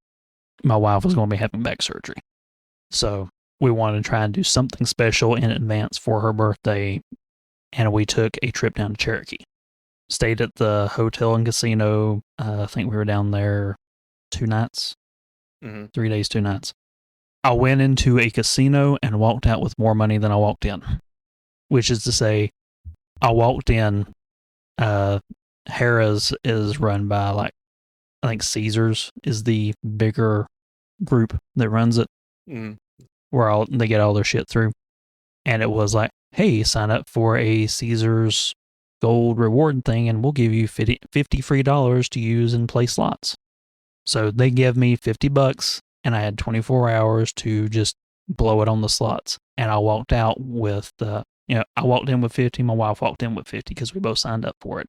my wife was going to be having back surgery. So we wanted to try and do something special in advance for her birthday, and we took a trip down to Cherokee. Stayed at the hotel and casino. I think we were down there 2 nights, 3 days, 2 nights. I went into a casino and walked out with more money than I walked in, which is to say, I walked in. Harrah's is run by, like, I think Caesars is the bigger group that runs it, where they get all their shit through. And it was like, hey, sign up for a Caesars gold reward thing and we'll give you 50 free dollars to use and play slots. So they gave me $50 and I had 24 hours to just blow it on the slots. And I walked out with, I walked in with 50, my wife walked in with 50 because we both signed up for it.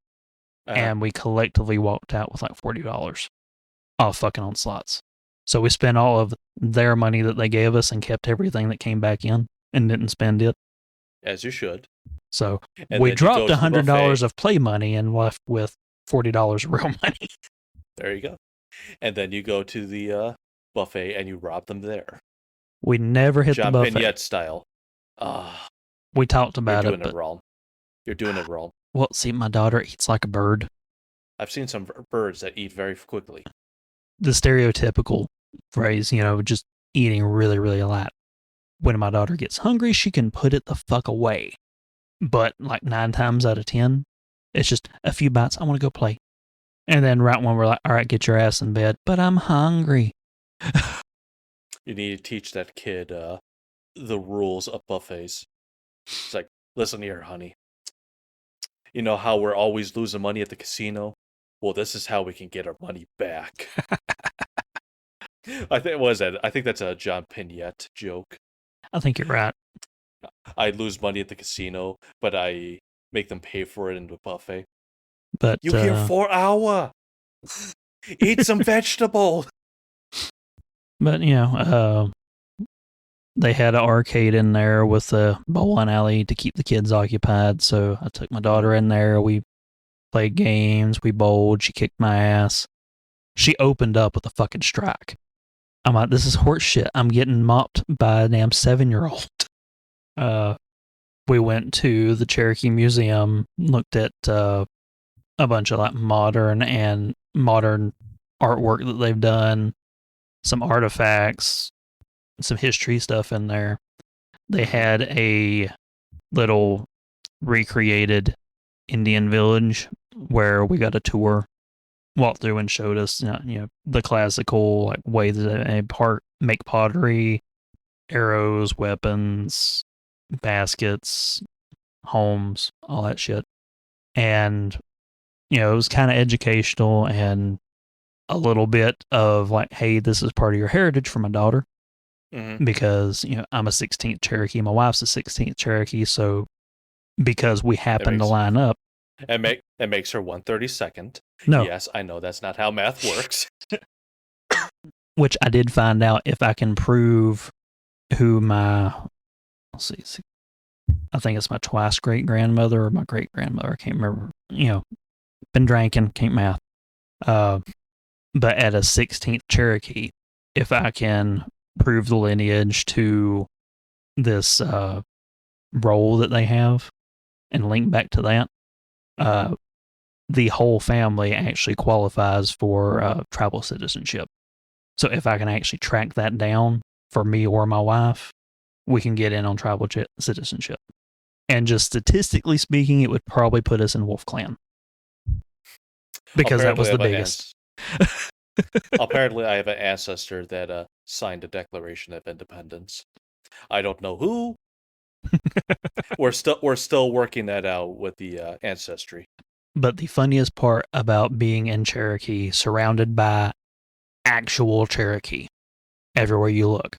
And we collectively walked out with like $40 off fucking on slots. So we spent all of their money that they gave us and kept everything that came back in and didn't spend it. As you should. So we dropped $100 of play money and left with $40 of real money. There you go. And then you go to the buffet and you rob them there. We never hit the buffet. John Vignette style. We talked about it. You're doing it wrong. You're doing it wrong. Well, see, my daughter eats like a bird. I've seen some birds that eat very quickly. The stereotypical phrase, just eating really, really a lot. When my daughter gets hungry, she can put it the fuck away. But like 9 times out of 10, it's just a few bites. I want to go play. And then right when we're like, all right, get your ass in bed. But I'm hungry. You need to teach that kid the rules of buffets. It's like, listen here, honey. You know how we're always losing money at the casino? Well, this is how we can get our money back. I think that's a John Vignette joke. I think you're right. I lose money at the casino, but I make them pay for it in the buffet. But you here for hour. Eat some vegetable. But they had an arcade in there with a bowling alley to keep the kids occupied. So I took my daughter in there. We played games. We bowled. She kicked my ass. She opened up with a fucking strike. I'm like, this is horse shit. I'm getting mopped by a damn 7-year-old. We went to the Cherokee Museum, looked at a bunch of like modern artwork that they've done, some artifacts, some history stuff in there. They had a little recreated Indian village where we got a tour, walked through and showed us, the classical like way that they make pottery, arrows, weapons, baskets, homes, all that shit. And it was kind of educational and a little bit of like, hey, this is part of your heritage for my daughter. Because I'm a 16th Cherokee, my wife's a 16th Cherokee, so because we happen to line up, it makes her 132nd. No, yes, I know that's not how math works. Which I did find out if I can prove who my, let's see, I think it's my twice great grandmother or my great grandmother. I can't remember. Been drinking, can't math. But at a 16th Cherokee, if I can prove the lineage to this role that they have and link back to that, the whole family actually qualifies for tribal citizenship. So if I can actually track that down for me or my wife, we can get in on tribal citizenship. And just statistically speaking, it would probably put us in Wolf Clan. Because that was the biggest. Apparently, I have an ancestor that signed the Declaration of Independence. I don't know who. We're still working that out with the ancestry. But the funniest part about being in Cherokee, surrounded by actual Cherokee everywhere you look,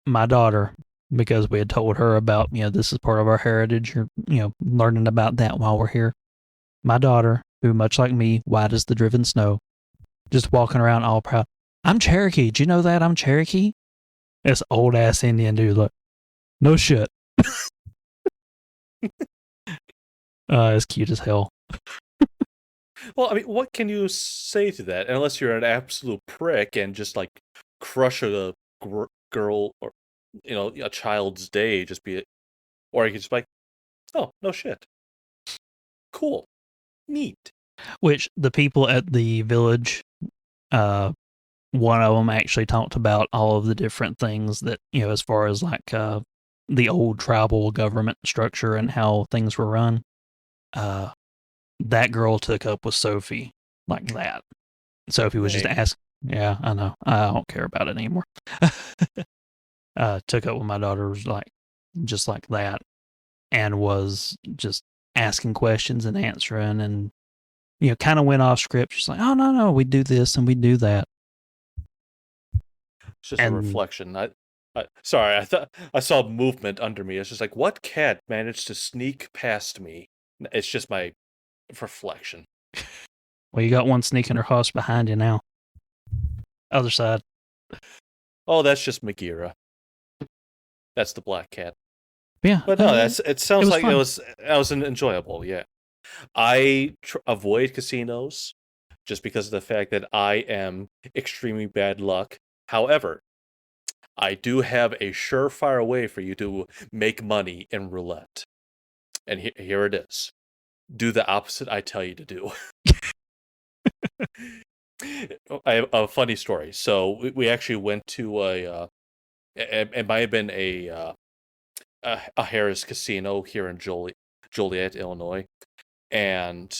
my daughter, because we had told her about, this is part of our heritage, you're, learning about that while we're here. My daughter, who much like me, white as the driven snow, just walking around all proud. I'm Cherokee. Do you know that? I'm Cherokee. This old ass Indian dude, look. No shit. It's cute as hell. Well, I mean, what can you say to that? Unless you're an absolute prick and just like crush a girl or a child's day, just be, or you can just be like, oh, no shit, cool, neat. Which the people at the village, one of them actually talked about all of the different things that, as far as like the old tribal government structure and how things were run. That girl took up with Sophie like that. Sophie was just asking. Yeah, I know. I don't care about it anymore. Took up with my daughter just like that, and was just asking questions and answering, and kind of went off script. She's like, "Oh no, we do this and we do that." It's just a reflection. Sorry, I thought I saw movement under me. It's just like, what cat managed to sneak past me? It's just my reflection. Well, you got one sneaking her house behind you now. Other side. Oh, that's just Megara. That's the black cat. Yeah, but no, it sounds like it was enjoyable. Yeah, I avoid casinos just because of the fact that I am extremely bad luck. However, I do have a surefire way for you to make money in roulette, and here it is: do the opposite I tell you to do. I have a funny story. So we actually went to it might have been a Harris casino here in Joliet, Illinois, and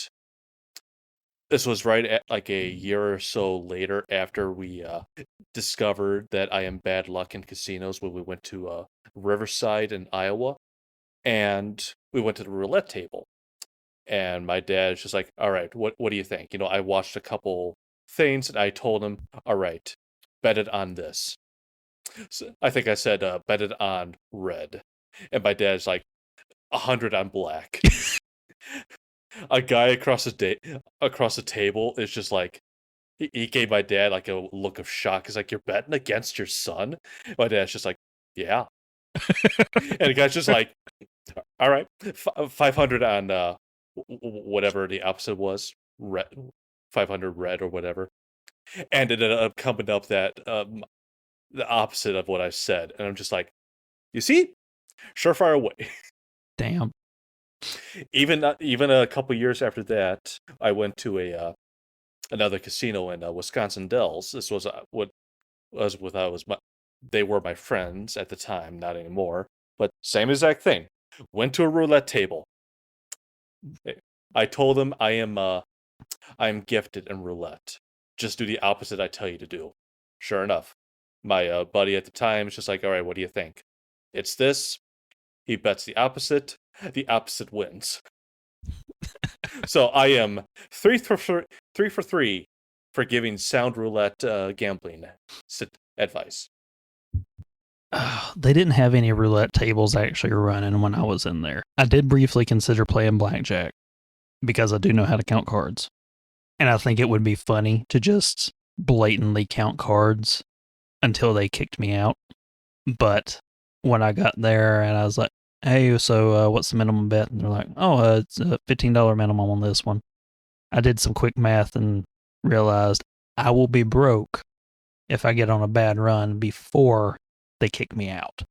this was right at like a year or so later after we discovered that I am bad luck in casinos when we went to Riverside in Iowa, and we went to the roulette table, and my dad's just like, all right, what do you think? I watched a couple things and I told him, all right, bet it on this. So I think I said bet it on red, and my dad's like 100 on black. A guy across the table is just like, he gave my dad like a look of shock. He's like, you're betting against your son? My dad's just like, yeah. And the guy's just like, all right, 500 on whatever the opposite was, red, 500 red or whatever, and it ended up coming up that the opposite of what I said, and I'm just like, you see, surefire away. Damn. Even a couple years after that, I went to another casino in Wisconsin Dells. This was they were my friends at the time, not anymore, but same exact thing. Went to a roulette table. I told them I am gifted in roulette. Just do the opposite I tell you to do. Sure enough, my buddy at the time is just like, all right, what do you think? It's this. He bets the opposite. The opposite wins. So I am 3 for 3 for giving sound roulette gambling advice. They didn't have any roulette tables actually running when I was in there. I did briefly consider playing blackjack because I do know how to count cards. And I think it would be funny to just blatantly count cards until they kicked me out. But when I got there and I was like, hey, so what's the minimum bet? And they're like, oh, it's a $15 minimum on this one. I did some quick math and realized I will be broke if I get on a bad run before they kick me out.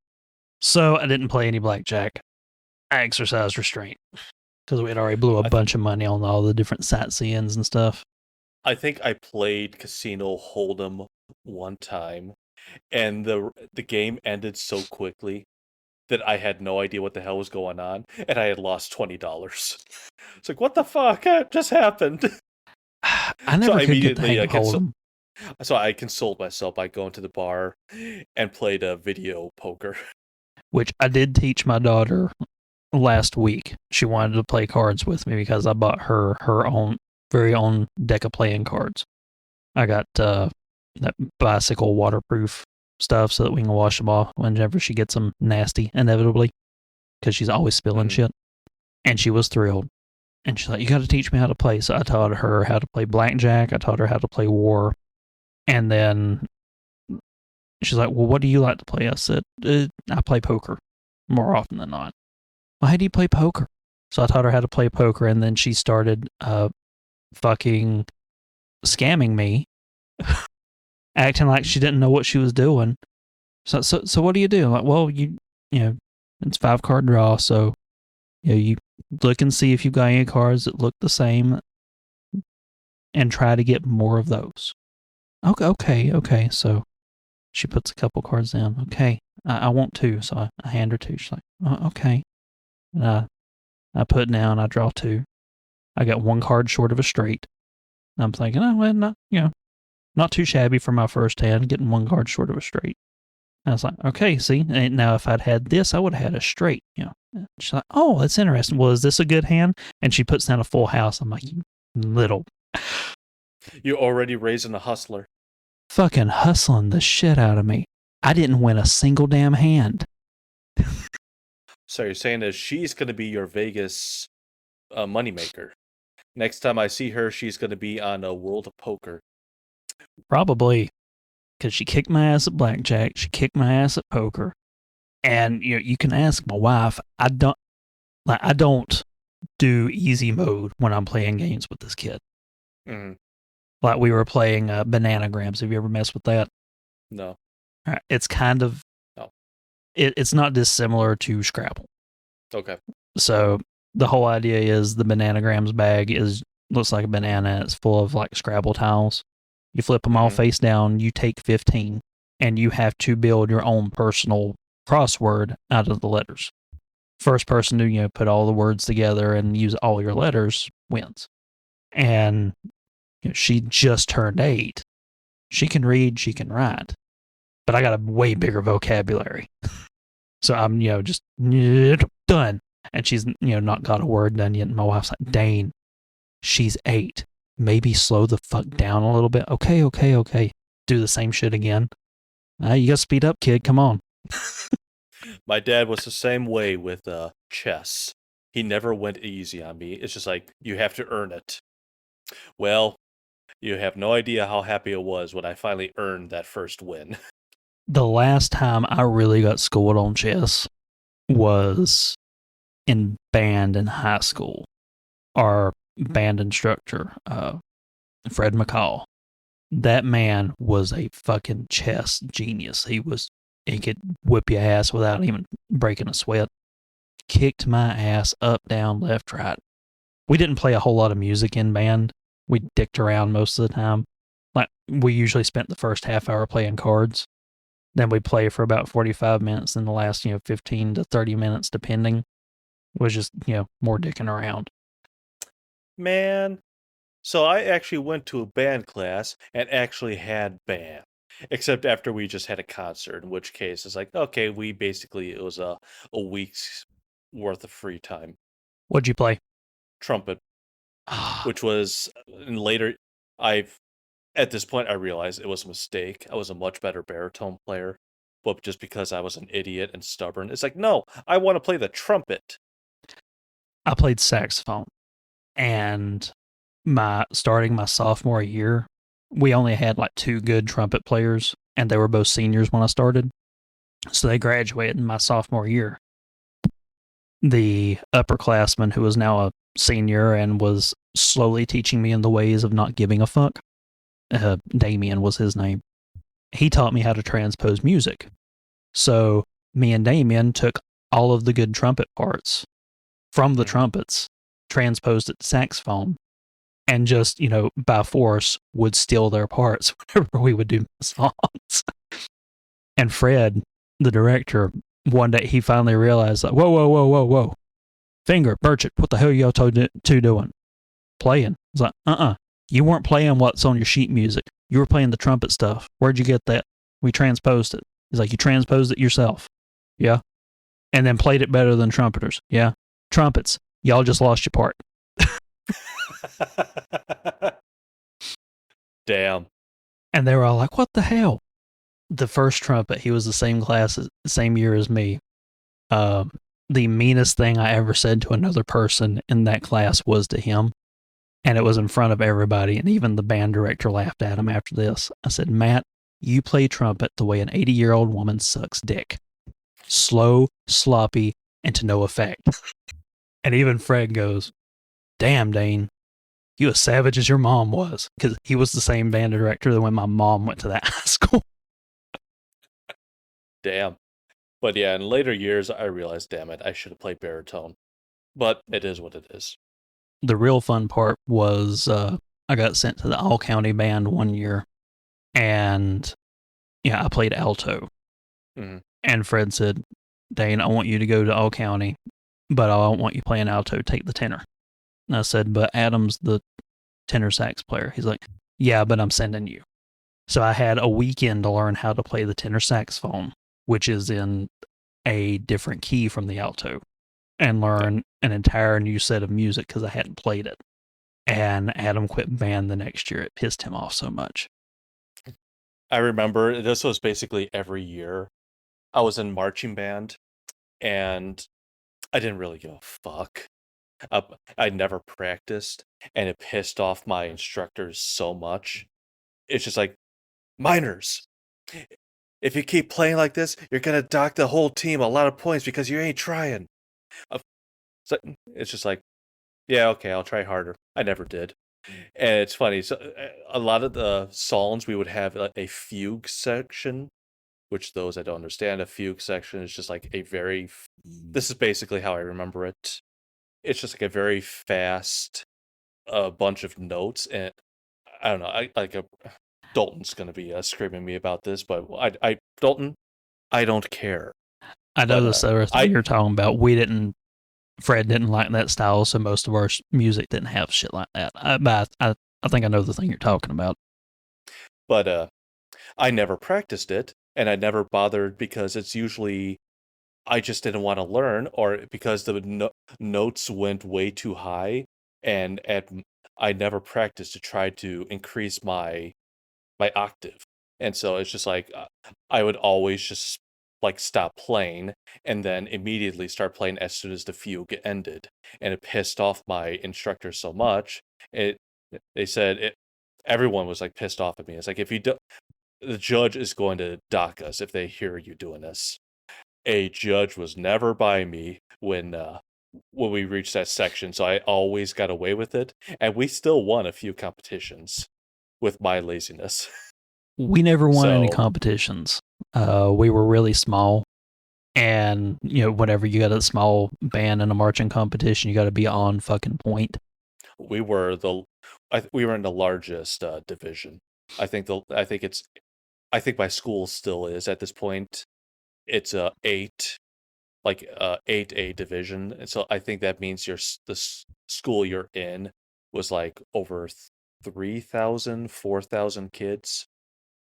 So I didn't play any blackjack. I exercised restraint because we had already blew a bunch of money on all the different sightseeings and stuff. I think I played Casino Hold'em one time, and the game ended so quickly that I had no idea what the hell was going on, and I had lost $20. It's like, what the fuck just happened? I never could get the hang of Hold'em. So I consoled myself by going to the bar and played a video poker. Which I did teach my daughter last week. She wanted to play cards with me because I bought her very own deck of playing cards. I got that bicycle waterproof stuff so that we can wash them off whenever she gets them nasty, inevitably, because she's always spilling shit. And she was thrilled. And she's like, you got to teach me how to play. So I taught her how to play blackjack. I taught her how to play war. And then she's like, well, what do you like to play? I said, I play poker more often than not. Well, how do you play poker? So I taught her how to play poker, and then she started fucking scamming me, acting like she didn't know what she was doing. So what do you do? I'm like, well, you know, it's 5-card draw, so you look and see if you've got any cards that look the same, and try to get more of those. Okay. So she puts a couple cards down. Okay, I want 2, so I hand her 2. She's like, okay. And I put down, I draw 2. I got 1 card short of a straight. And I'm thinking, oh, well, not too shabby for my first hand, getting 1 card short of a straight. And I was like, okay, see, and now if I'd had this, I would have had a straight, She's like, oh, that's interesting. Well, is this a good hand? And she puts down a full house. I'm like, you little. You're already raising a hustler. Fucking hustling the shit out of me. I didn't win a single damn hand. So you're saying that she's going to be your Vegas moneymaker. Next time I see her, she's going to be on a World of Poker. Probably. Because she kicked my ass at blackjack. She kicked my ass at poker. And you can ask my wife. I don't do easy mode when I'm playing games with this kid. Mm-hmm. Like we were playing Bananagrams. Have you ever messed with that? No. It's kind of... No. It's not dissimilar to Scrabble. Okay. So the whole idea is the Bananagrams bag looks like a banana, and it's full of like Scrabble tiles. You flip them all face down, you take 15, and you have to build your own personal crossword out of the letters. First person to put all the words together and use all your letters wins. And she just turned 8. She can read, she can write, but I got a way bigger vocabulary. So I'm just done, and she's not got a word done yet. And my wife's like, Dane, she's 8. Maybe slow the fuck down a little bit. Okay. Do the same shit again. You gotta speed up, kid. Come on. My dad was the same way with chess. He never went easy on me. It's just like, you have to earn it. Well, you have no idea how happy I was when I finally earned that first win. The last time I really got schooled on chess was in band in high school. Our band instructor, Fred McCall, that man was a fucking chess genius. He could whip your ass without even breaking a sweat. Kicked my ass up, down, left, right. We didn't play a whole lot of music in band. We dicked around most of the time. Like, we usually spent the first half hour playing cards. Then we'd play for about 45 minutes, and the last, 15 to 30 minutes, depending, was just, more dicking around. Man, so I actually went to a band class and actually had band. Except after we just had a concert, in which case it's like, okay, it was a week's worth of free time. What'd you play? Trumpet. Which was later, at this point I realized it was a mistake. I was a much better baritone player, but just because I was an idiot and stubborn, it's like, no, I want to play the trumpet. I played saxophone, and starting my sophomore year, we only had like 2 good trumpet players, and they were both seniors when I started. So they graduated in my sophomore year. The upperclassman, who was now a senior and was slowly teaching me in the ways of not giving a fuck, Damien was his name. He taught me how to transpose music. So me and Damien took all of the good trumpet parts from the trumpets, transposed it to saxophone, and just, by force, would steal their parts whenever we would do songs. And Fred, the director, one day he finally realized, like, whoa. Finger, Burchett, what the hell are y'all two doing? Playing. It's like, you weren't playing what's on your sheet music. You were playing the trumpet stuff. Where'd you get that? We transposed it. He's like, you transposed it yourself. Yeah. And then played it better than trumpeters. Yeah. Trumpets. Y'all just lost your part. Damn. And they were all like, what the hell? The first trumpet, he was the same year as me. The meanest thing I ever said to another person in that class was to him. And it was in front of everybody. And even the band director laughed at him after this. I said, Matt, you play trumpet the way an 80-year-old woman sucks dick. Slow, sloppy, and to no effect. And even Fred goes, damn, Dane, you as savage as your mom was. Because he was the same band director that when my mom went to that high school. Damn. But yeah, in later years, I realized, damn it, I should have played baritone. But it is what it is. The real fun part was I got sent to the all-county band one year. And yeah, I played alto. Mm-hmm. And Fred said, Dane, I want you to go to all-county, but I don't want you playing alto. Take the tenor. And I said, but Adam's the tenor sax player. He's like, yeah, but I'm sending you. So I had a weekend to learn how to play the tenor saxophone, which is in a different key from the alto, and learn an entire new set of music because I hadn't played it. And Adam quit band the next year. It pissed him off so much. I remember this was basically every year. I was in marching band, and I didn't really give a fuck. I never practiced, and it pissed off my instructors so much. It's just like, minors, if you keep playing like this, you're gonna dock the whole team a lot of points because you ain't trying. So it's just like, yeah, okay, I'll try harder. I never did. And it's funny. So a lot of the songs we would have a fugue section, which those I don't understand. A fugue section is just like a very. This is basically how I remember it. It's just like a very fast, bunch of notes, and I don't know. Dalton's gonna be screaming at me about this, but Dalton, I don't care. I know the other thing you're talking about. Fred didn't like that style, so most of our music didn't have shit like that. But I think I know the thing you're talking about. But I never practiced it, and I never bothered because it's usually I just didn't want to learn, or because the notes went way too high, and I never practiced to try to increase my octave. And so it's just like I would always just like stop playing and then immediately start playing as soon as the fugue ended. And it pissed off my instructor so much. They said everyone was like pissed off at me. It's like, if you don't, the judge is going to dock us if they hear you doing this. A judge was never by me when we reached that section, so I always got away with it, and we still won a few competitions with my laziness. We never won any competitions. We were really small, and whenever you got a small band in a marching competition, you got to be on fucking point. We were in the largest division. I think my school still is at this point. It's 8A division, and so I think that means the school you're in was like over 3,000, 4,000 kids.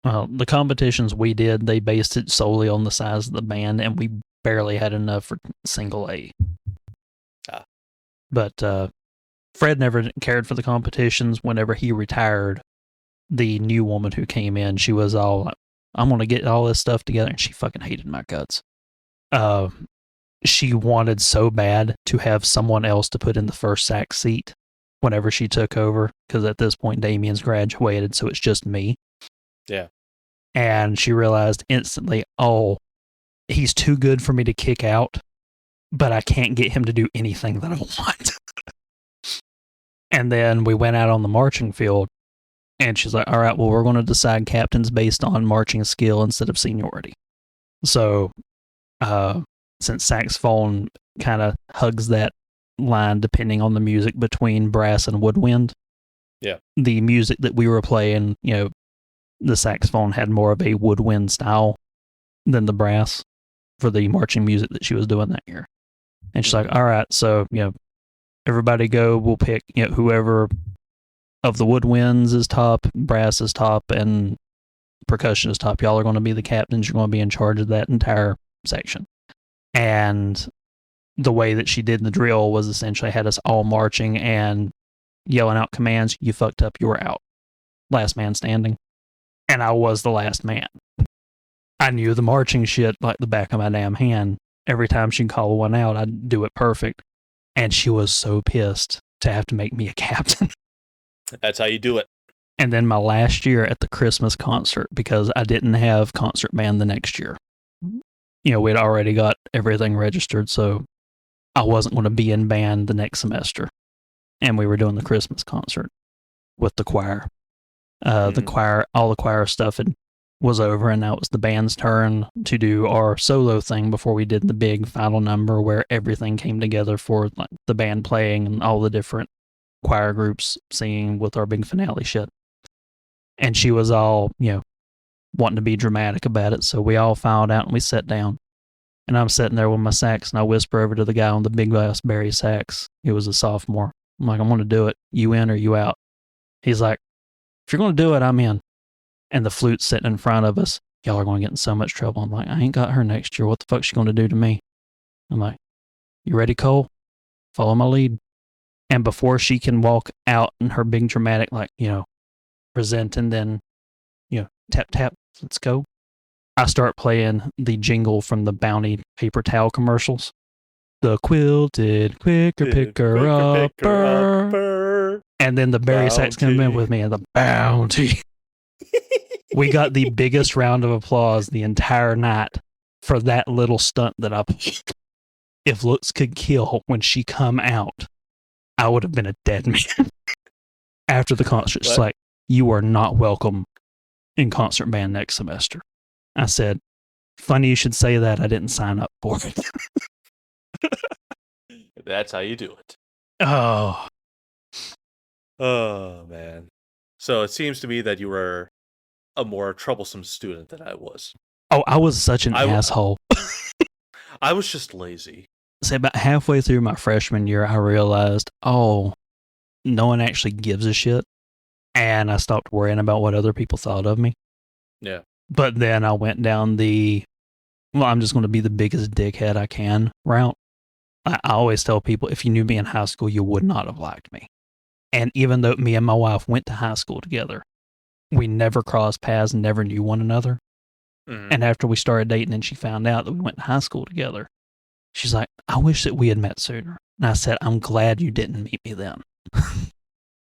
Well, the competitions we did, they based it solely on the size of the band, and we barely had enough for single A. But Fred never cared for the competitions. Whenever he retired, the new woman who came in, she was all like, I'm going to get all this stuff together, and she fucking hated my guts. She wanted so bad to have someone else to put in the first sax seat whenever she took over, because at this point Damien's graduated, so it's just me. Yeah. And she realized instantly, oh, he's too good for me to kick out, but I can't get him to do anything that I want. And then we went out on the marching field, and she's like, all right, well, we're going to decide captains based on marching skill instead of seniority. So, since saxophone kind of hugs that line depending on the music between brass and woodwind, yeah, the music that we were playing, the saxophone had more of a woodwind style, than the brass for the marching music that she was doing that year. And she's like, all right, so, everybody go, we'll pick, whoever of the woodwinds is top, brass is top, and percussion is top. Y'all are going to be the captains. You're going to be in charge of that entire section. And the way that she did the drill was essentially had us all marching and yelling out commands. You fucked up, you were out. Last man standing. And I was the last man. I knew the marching shit like the back of my damn hand. Every time she'd call one out, I'd do it perfect. And she was so pissed to have to make me a captain. That's how you do it. And then my last year at the Christmas concert, because I didn't have concert band the next year. We'd already got everything registered, so I wasn't going to be in band the next semester. And we were doing the Christmas concert with the choir. The choir, all the choir stuff was over, and now it was the band's turn to do our solo thing before we did the big final number where everything came together for like the band playing and all the different choir groups singing with our big finale shit. And she was all, wanting to be dramatic about it, so we all filed out and we sat down. And I'm sitting there with my sax, and I whisper over to the guy on the big glass Barry sax. He was a sophomore. I'm like, I'm going to do it. You in or you out? He's like, if you're going to do it, I'm in. And the flute's sitting in front of us. Y'all are going to get in so much trouble. I'm like, I ain't got her next year. What the fuck's she going to do to me? I'm like, you ready, Cole? Follow my lead. And before she can walk out in her big dramatic, present and then, tap, tap, let's go. I start playing the jingle from the Bounty paper towel commercials. The quilted quicker picker upper. And then the Barry sax comes in with me and the Bounty. We got the biggest round of applause the entire night for that little stunt that I pulled. If looks could kill when she come out, I would have been a dead man. After the concert, she's like, you are not welcome in concert band next semester. I said, funny you should say that. I didn't sign up for it. That's how you do it. Oh. Oh, man. So it seems to me that you were a more troublesome student than I was. Oh, I was such an asshole. I was just lazy. Say about halfway through my freshman year, I realized, no one actually gives a shit. And I stopped worrying about what other people thought of me. Yeah. But then I went down I'm just going to be the biggest dickhead I can route. I always tell people, if you knew me in high school, you would not have liked me. And even though me and my wife went to high school together, we never crossed paths, never knew one another. Mm-hmm. And after we started dating and she found out that we went to high school together, she's like, I wish that we had met sooner. And I said, I'm glad you didn't meet me then.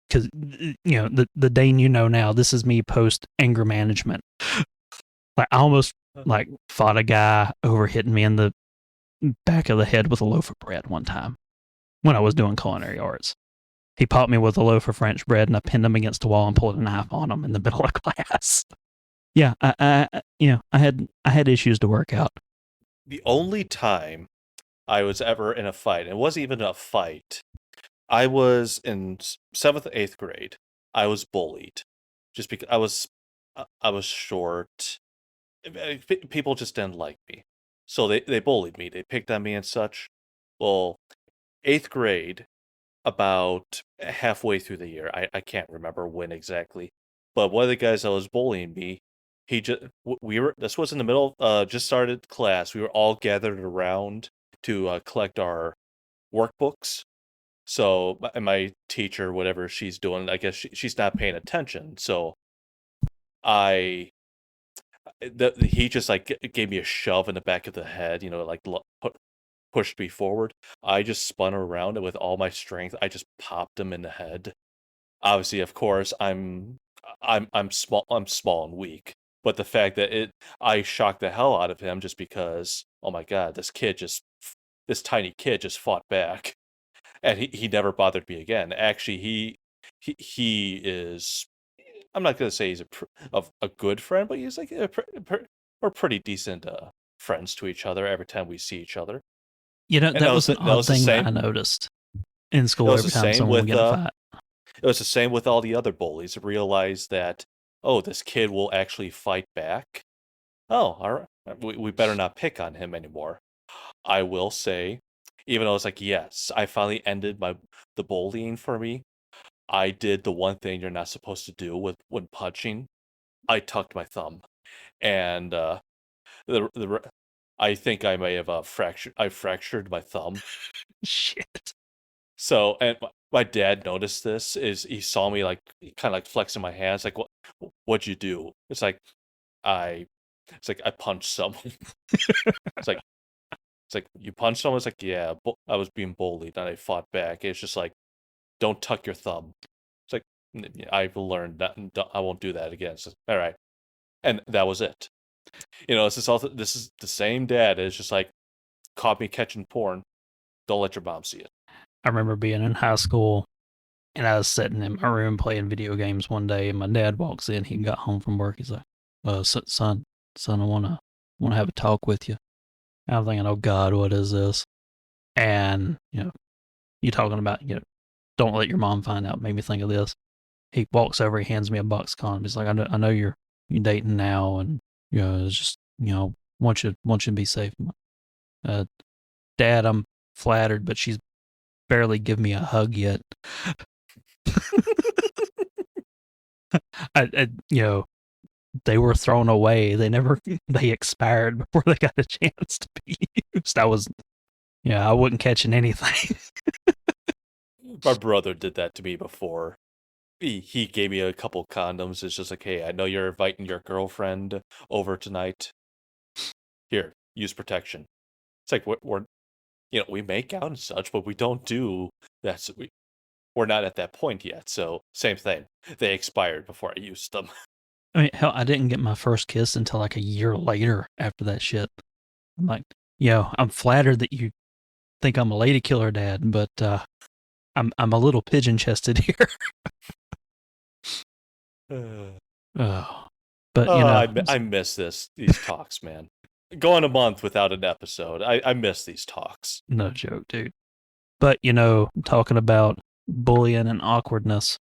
Because, the Dane you know now, this is me post anger management. I almost fought a guy over hitting me in the back of the head with a loaf of bread one time when I was doing culinary arts. He popped me with a loaf of French bread, and I pinned him against the wall and pulled a knife on him in the middle of class. Yeah, I had issues to work out. The only time I was ever in a fight, and it wasn't even a fight, I was in 7th, 8th grade. I was bullied just because I was short. People just didn't like me. So they bullied me. They picked on me and such. Well, 8th grade, about halfway through the year, I can't remember when exactly, but one of the guys that was bullying me, this was in the middle, just started class. We were all gathered around to collect our workbooks. So my teacher, whatever she's doing, I guess she's not paying attention. So he just gave me a shove in the back of the head, pushed me forward. I just spun around, and with all my strength, I just popped him in the head. Obviously, of course, I'm small and weak, but the fact that I shocked the hell out of him just because, oh my god, this tiny kid just fought back. And he never bothered me again. Actually, he is. I'm not gonna say he's a good friend, but he's like we're pretty decent friends to each other every time we see each other. That was an odd thing that I noticed in school every time someone would get in a fight. It was the same with all the other bullies. Realized that, this kid will actually fight back. Oh, all right. We better not pick on him anymore. I will say, even though it's like, yes, I finally ended the bullying for me. I did the one thing you're not supposed to do when punching. I tucked my thumb, and the I think I may have fractured my thumb. Shit. So, and my dad noticed this. Is he saw me like kind of like flexing my hands, like what'd you do? I, it's like I punched someone. It's like you punched someone. It's like, yeah, I was being bullied and I fought back. It's just like, don't tuck your thumb. It's like, I've learned that and I won't do that again. So, all right, and that was it. This is the same dad. It's just like, caught me catching porn. Don't let your mom see it. I remember being in high school and I was sitting in my room playing video games one day, and my dad walks in. He got home from work. He's like, son, I wanna have a talk with you. And I'm thinking, oh God, what is this? And you talking about don't let your mom find out. Made me think of this. He walks over, he hands me a box of condoms. He's like, I know you're dating now, and it's just want you to be safe. Dad, I'm flattered, but she's barely give me a hug yet. They were thrown away. They expired before they got a chance to be used. I wasn't catching anything. My brother did that to me before. He gave me a couple condoms. It's just like, hey, I know you're inviting your girlfriend over tonight. Here, use protection. It's like we're we make out and such, but we don't do that. We're not at that point yet. So same thing. They expired before I used them. I mean, hell, I didn't get my first kiss until like a year later after that shit. I'm like, I'm flattered that you think I'm a lady killer, Dad, but I'm a little pigeon chested here. But I miss these talks, man. Going a month without an episode. I miss these talks. No joke, dude. But talking about bullying and awkwardness,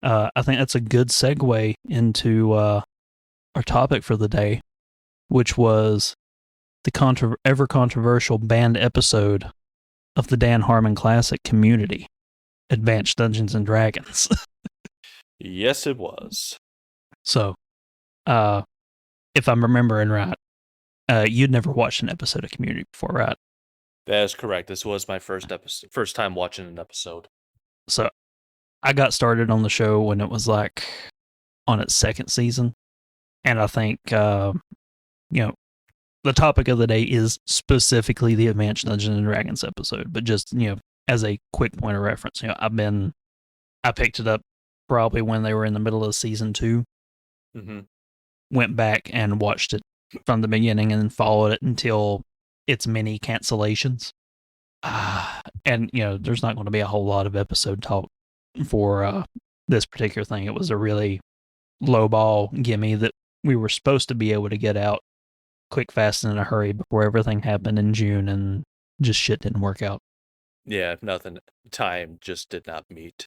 I think that's a good segue into our topic for the day, which was the ever controversial banned episode of the Dan Harmon classic Community, Advanced Dungeons and Dragons. Yes, it was. So, if I'm remembering right, you'd never watched an episode of Community before, right? That is correct. This was my first time watching an episode. So, I got started on the show when it was like on its second season, and I think the topic of the day is specifically the Advanced Dungeons and Dragons episode, but just as a quick point of reference, I picked it up probably when they were in the middle of season 2. Mm-hmm. Went back and watched it from the beginning and followed it until its many cancellations. And there's not going to be a whole lot of episode talk for this particular thing. It was a really low ball gimme that we were supposed to be able to get out quick, fast, and in a hurry before everything happened in June, and just shit didn't work out. Yeah, nothing. Time just did not meet.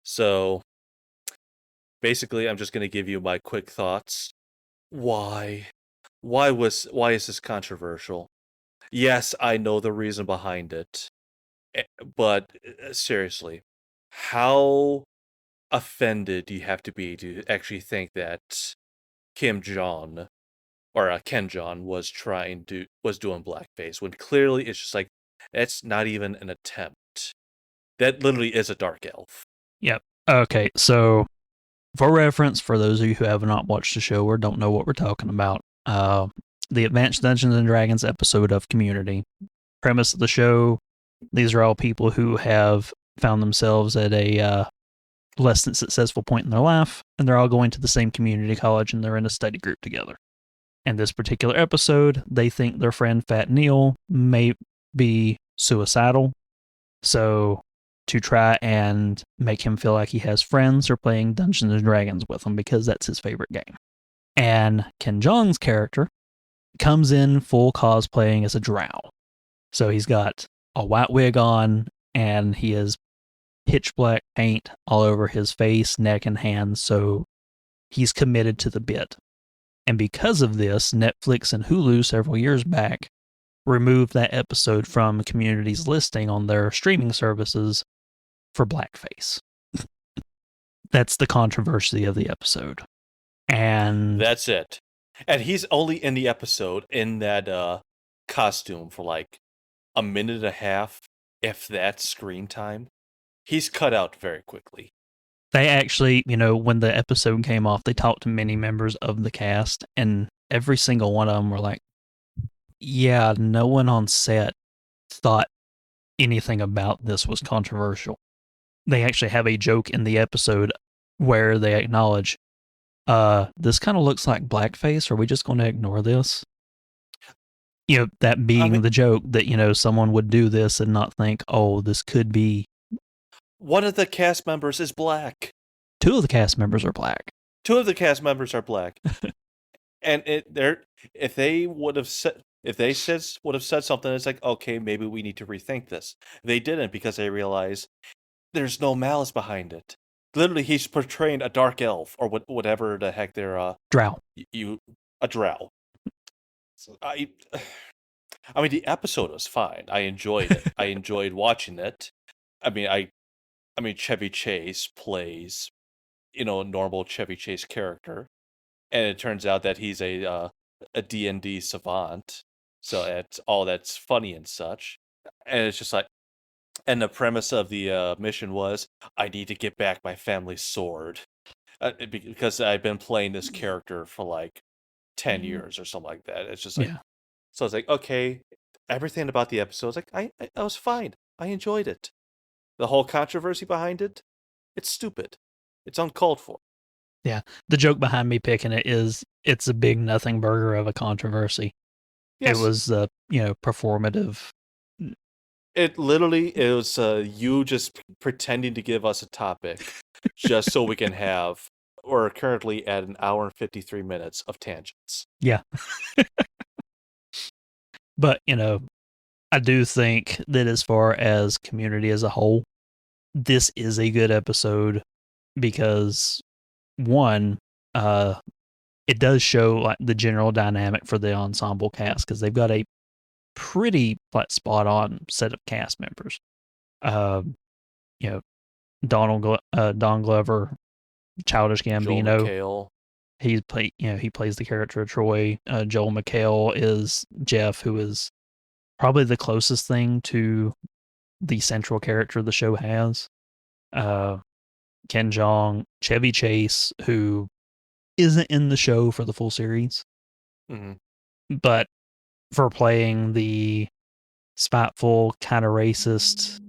So, basically, I'm just going to give you my quick thoughts. Why? Why is this controversial? Yes, I know the reason behind it. But seriously, how offended do you have to be to actually think that Ken Jeong was doing blackface when clearly it's just like, that's not even an attempt. That literally is a dark elf. Yep. Okay, so for reference, for those of you who have not watched the show or don't know what we're talking about, the Advanced Dungeons and Dragons episode of Community. Premise of the show, these are all people who have found themselves at a less than successful point in their life, and they're all going to the same community college, and they're in a study group together. In this particular episode, they think their friend Fat Neil may be suicidal, so to try and make him feel like he has friends, they're playing Dungeons and Dragons with him because that's his favorite game. And Ken Jeong's character comes in full cosplaying as a drow. So he's got a white wig on, and he has pitch black paint all over his face, neck, and hands, so he's committed to the bit. And because of this, Netflix and Hulu several years back removed that episode from Community's listing on their streaming services for blackface. That's the controversy of the episode. And that's it. And he's only in the episode in that costume for like a minute and a half, if that's screen time. He's cut out very quickly. They actually, when the episode came off, they talked to many members of the cast, and every single one of them were like, yeah, no one on set thought anything about this was controversial. They actually have a joke in the episode where they acknowledge, this kind of looks like blackface. Are we just going to ignore this? That being the joke that, someone would do this and not think, oh, this could be. One of the cast members is black. Two of the cast members are black. And if they would have said something, it's like, okay, maybe we need to rethink this. They didn't, because they realized there's no malice behind it. Literally, he's portraying a dark elf or whatever the heck they're drow. A drow. So I mean, the episode was fine. I enjoyed it. I enjoyed watching it. I mean, Chevy Chase plays, a normal Chevy Chase character, and it turns out that he's a D&D savant. So that's funny and such. And it's just like, and the premise of the mission was, I need to get back my family's sword, because I've been playing this character for like 10 years or something like that. It's just like, so it's like, okay, everything about the episode is like, I was fine. I enjoyed it. The whole controversy behind it, it's stupid. It's uncalled for. Yeah. The joke behind me picking it is it's a big nothing burger of a controversy. Yes. It was, performative. It was you just pretending to give us a topic just so we can have, we're currently at an hour and 53 minutes of tangents. Yeah. But, I do think that as far as Community as a whole, this is a good episode because, one, it does show like the general dynamic for the ensemble cast, because they've got a pretty spot on set of cast members. Don Glover, Childish Gambino. He plays the character of Troy. Joel McHale is Jeff, who is probably the closest thing to the central character the show has. Ken Jeong, Chevy Chase, who isn't in the show for the full series, but for playing the spiteful, kind of racist,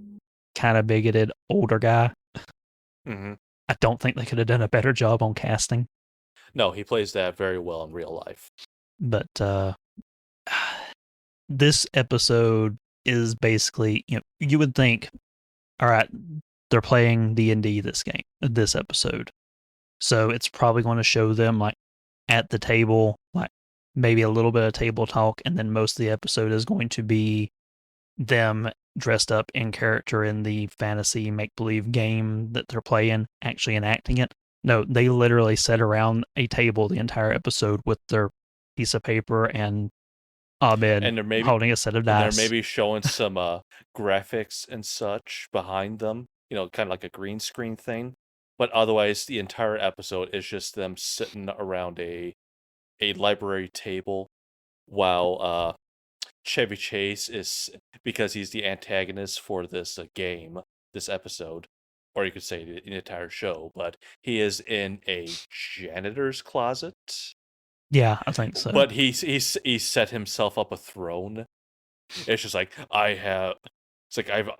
kind of bigoted older guy, I don't think they could have done a better job on casting. No, he plays that very well in real life. But this episode is basically, you would think, all right, they're playing D&D this episode. So it's probably going to show them like at the table, like maybe a little bit of table talk, and then most of the episode is going to be them dressed up in character in the fantasy make-believe game that they're playing, actually enacting it. No, they literally sat around a table the entire episode with their piece of paper and Abed holding a set of dice. They're maybe showing some graphics and such behind them, kind of like a green screen thing. But otherwise, the entire episode is just them sitting around a library table while Chevy Chase is, because he's the antagonist for this game, this episode, or you could say the entire show, but he is in a janitor's closet. Yeah, I think so. But he set himself up a throne. It's just like, I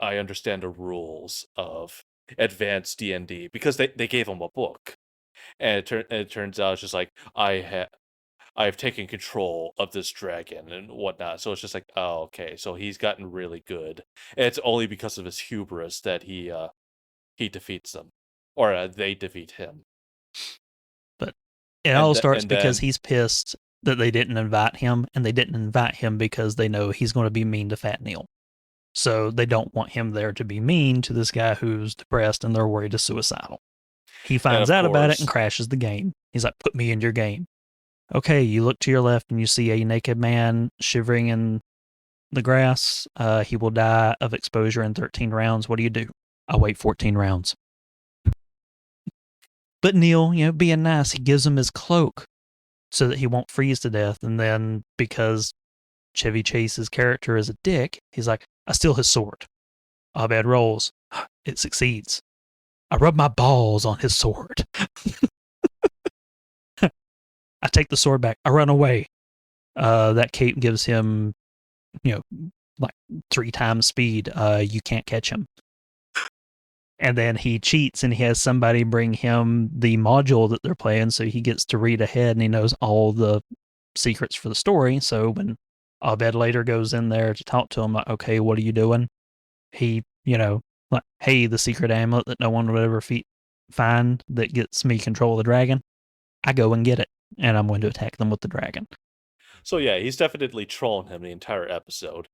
understand the rules of advanced D&D, because they gave him a book, and it turns out it's just like, I've taken control of this dragon and whatnot. So it's just like, oh, okay, so he's gotten really good, and it's only because of his hubris that he defeats them, or they defeat him. But it all starts because he's pissed that they didn't invite him, and they didn't invite him because they know he's going to be mean to Fat Neil. So they don't want him there to be mean to this guy who's depressed and they're worried is suicidal. He finds out about it and crashes the game. He's like, put me in your game. Okay, you look to your left and you see a naked man shivering in the grass. He will die of exposure in 13 rounds. What do? I wait 14 rounds. But Neil, being nice, he gives him his cloak so that he won't freeze to death. And then because Chevy Chase's character is a dick, he's like, I steal his sword. Abed rolls. It succeeds. I rub my balls on his sword. I take the sword back. I run away. That cape gives him, like 3 times speed. You can't catch him. And then he cheats and he has somebody bring him the module that they're playing, so he gets to read ahead and he knows all the secrets for the story. So when Abed later goes in there to talk to him, like, okay, what are you doing? He, like, hey, the secret amulet that no one would ever find that gets me control of the dragon, I go and get it, and I'm going to attack them with the dragon. So yeah, he's definitely trolling him the entire episode.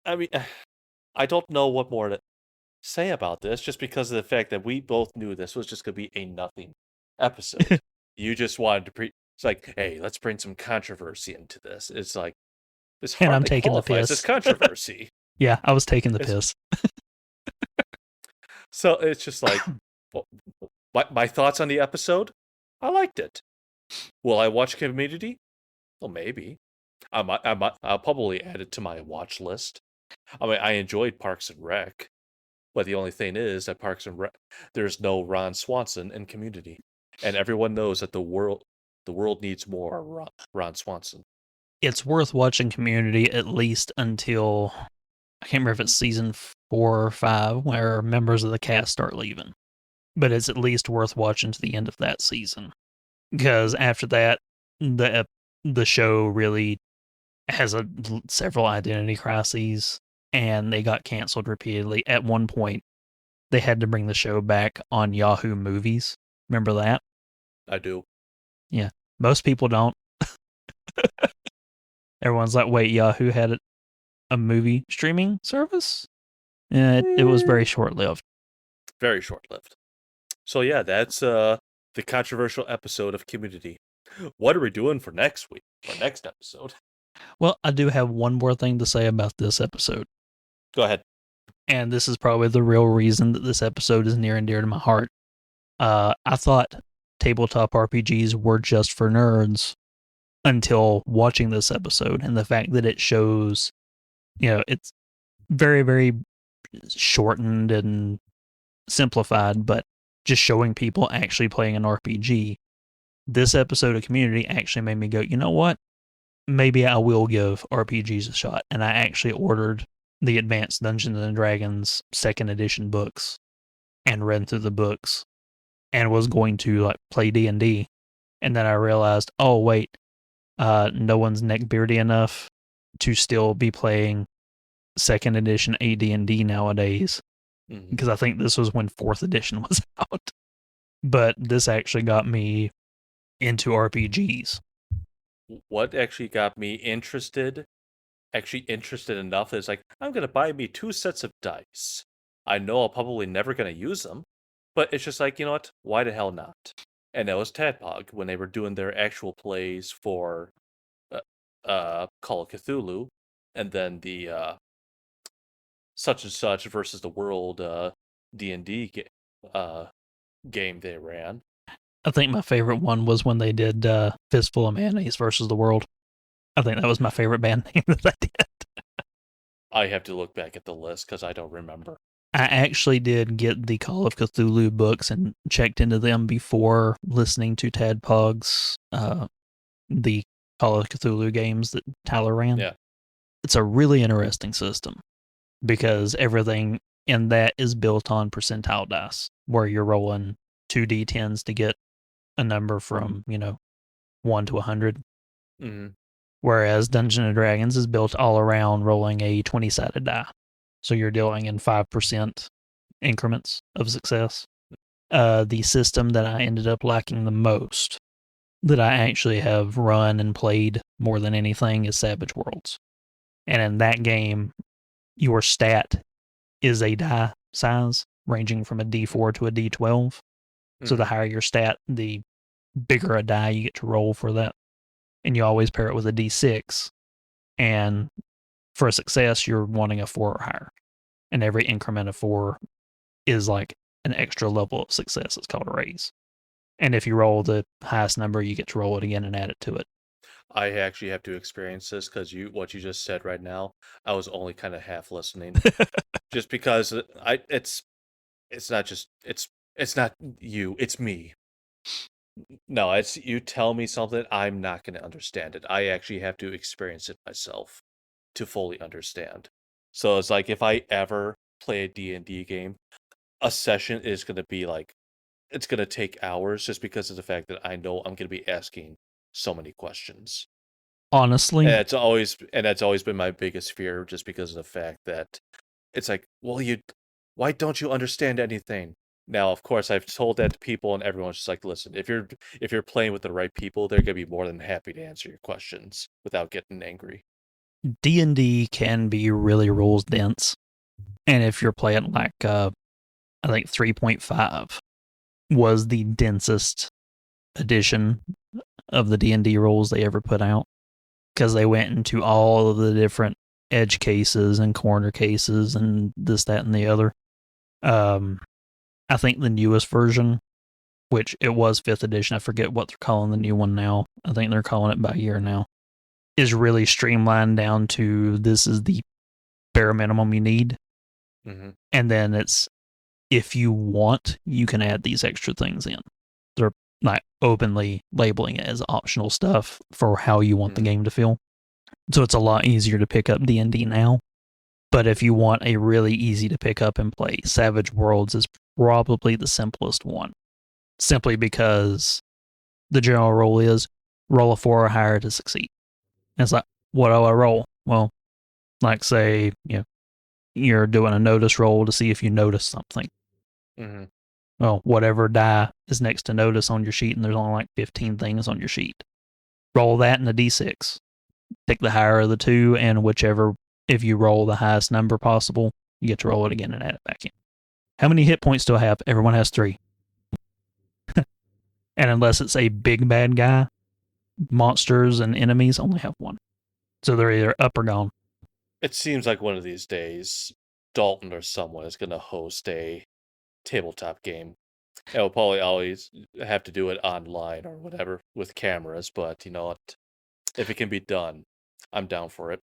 I mean, I don't know what more to say about this, just because of the fact that we both knew this was just going to be a nothing episode. You just wanted to it's like, hey, let's bring some controversy into this. It's like, this hardly And I'm taking the qualifies piss. as controversy. Yeah, I was taking the piss. So it's just like, well, my thoughts on the episode? I liked it. Will I watch Community? Well, maybe. I'll probably add it to my watch list. I mean, I enjoyed Parks and Rec, but the only thing is that Parks and Rec, there's no Ron Swanson in Community, and everyone knows that the world needs more Ron Swanson. It's worth watching Community at least until, I can't remember if it's season 4 or 5, where members of the cast start leaving. But it's at least worth watching to the end of that season, because after that, the show really has several identity crises, and they got canceled repeatedly. At one point, they had to bring the show back on Yahoo Movies. Remember that? I do. Yeah. Most people don't. Everyone's like, wait, Yahoo had a movie streaming service? Yeah, it was very short-lived. Very short-lived. So yeah, that's the controversial episode of Community. What are we doing for next week? Or next episode? Well, I do have one more thing to say about this episode. Go ahead. And this is probably the real reason that this episode is near and dear to my heart. I thought tabletop RPGs were just for nerds until watching this episode, and the fact that it shows, it's very, very shortened and simplified, but just showing people actually playing an RPG. This episode of Community actually made me go, you know what? Maybe I will give RPGs a shot. And I actually ordered the Advanced Dungeons and Dragons 2nd edition books and read through the books and was going to play D&D. And then I realized, oh wait, no one's neckbeardy enough to still be playing 2nd edition AD&D nowadays. Because I think this was when 4th edition was out. But this actually got me into RPGs. What actually got me interested enough is like, I'm going to buy me 2 sets of dice. I know I'm probably never going to use them, but it's just like, you know what? Why the hell not? And that was Tadpog when they were doing their actual plays for Call of Cthulhu, and then the such and such versus the world D&D game they ran. I think my favorite one was when they did Fistful of Mayonnaise versus the World. I think that was my favorite band name that I did. I have to look back at the list because I don't remember. I actually did get the Call of Cthulhu books and checked into them before listening to Tadpog's the Call of Cthulhu games that Tyler ran. Yeah. It's a really interesting system because everything in that is built on percentile dice, where you're rolling 2d10s to get a number from, 1 to 100. Mm-hmm. Whereas Dungeons and Dragons is built all around rolling a 20-sided die. So you're dealing in 5% increments of success. The system that I ended up liking the most, that I actually have run and played more than anything, is Savage Worlds. And in that game, your stat is a die size, ranging from a D4 to a D12. Mm-hmm. So the higher your stat, the bigger a die you get to roll for that and you always pair it with a D6. And for a success, you're wanting a 4 or higher. And every increment of 4 is like an extra level of success. It's called a raise. And if you roll the highest number, you get to roll it again and add it to it. I actually have to experience this because what you just said right now, I was only kind of half listening, just because it's not you, it's me. No, it's you tell me something, I'm not going to understand it. I actually have to experience it myself to fully understand. So it's like if I ever play a D&D game, a session is going to be like it's going to take hours just because of the fact that I know I'm going to be asking so many questions. Honestly, And that's always been my biggest fear, just because of the fact that it's like, well, why don't you understand anything? Now, of course, I've told that to people, and everyone's just like, listen, if you're playing with the right people, they're gonna be more than happy to answer your questions without getting angry. D&D can be really rules dense. And if you're playing like, I think 3.5 was the densest edition of the D&D rules they ever put out, because they went into all of the different edge cases and corner cases and this, that, and the other. I think the newest version, which it was 5th edition, I forget what they're calling the new one now. I think they're calling it by year now, is really streamlined down to this is the bare minimum you need. Mm-hmm. And then it's, if you want, you can add these extra things in. They're not openly labeling it as optional stuff for how you want the game to feel. So it's a lot easier to pick up D&D now. But if you want a really easy to pick up and play, Savage Worlds is probably the simplest one. Simply because the general rule is roll a 4 or higher to succeed. And it's like, what do I roll? Well, like say, you're doing a notice roll to see if you notice something. Mm-hmm. Well, whatever die is next to notice on your sheet, and there's only like 15 things on your sheet. Roll that in a D6. Pick the higher of the two, and whichever, if you roll the highest number possible, you get to roll it again and add it back in. How many hit points do I have? Everyone has 3. And unless it's a big bad guy, monsters and enemies only have 1. So they're either up or gone. It seems like one of these days, Dalton or someone is going to host a tabletop game. And we'll probably always have to do it online or whatever with cameras, but you know what? If it can be done, I'm down for it.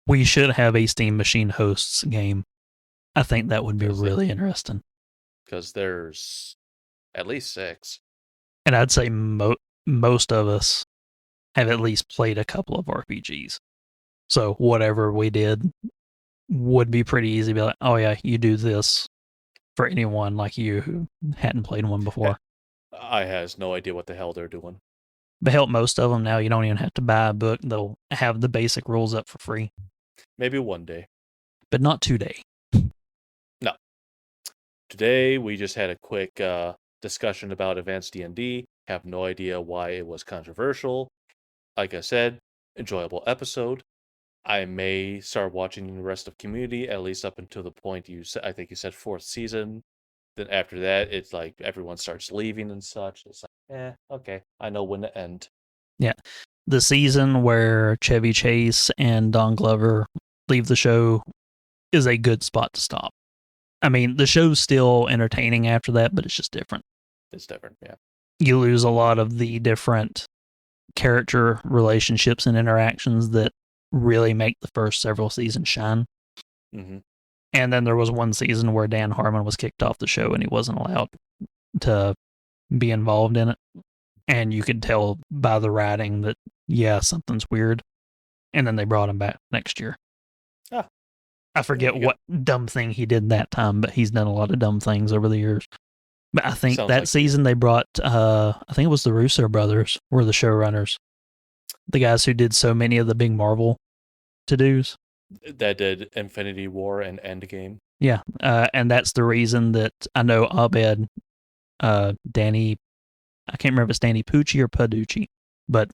We should have a Steam Machine hosts game. I think that would be really interesting. Because there's at least 6. And I'd say most of us have at least played a couple of RPGs. So whatever we did would be pretty easy to be like, oh yeah, you do this, for anyone like you who hadn't played one before. I has no idea what the hell they're doing. But help, most of them now, you don't even have to buy a book. They'll have the basic rules up for free. Maybe one day. But not today. No. Today, we just had a quick discussion about Advanced D&D. Have no idea why it was controversial. Like I said, enjoyable episode. I may start watching the rest of Community, at least up until the point I think you said 4th season. Then after that, it's like everyone starts leaving and such. It's like, okay, I know when to end. Yeah. The season where Chevy Chase and Don Glover leave the show is a good spot to stop. I mean, the show's still entertaining after that, but it's just different. It's different, yeah. You lose a lot of the different character relationships and interactions that really make the first several seasons shine. Mm-hmm. And then there was one season where Dan Harmon was kicked off the show and he wasn't allowed to be involved in it. And you could tell by the writing that, yeah, something's weird. And then they brought him back next year. Ah, I forget what dumb thing he did that time, but he's done a lot of dumb things over the years. But I think that season they brought, I think it was the Russo brothers were the showrunners. The guys who did so many of the big Marvel to-dos. That did Infinity War and Endgame. Yeah, and that's the reason that I know Abed, Danny, I can't remember if it's Danny Pucci or Paducci, but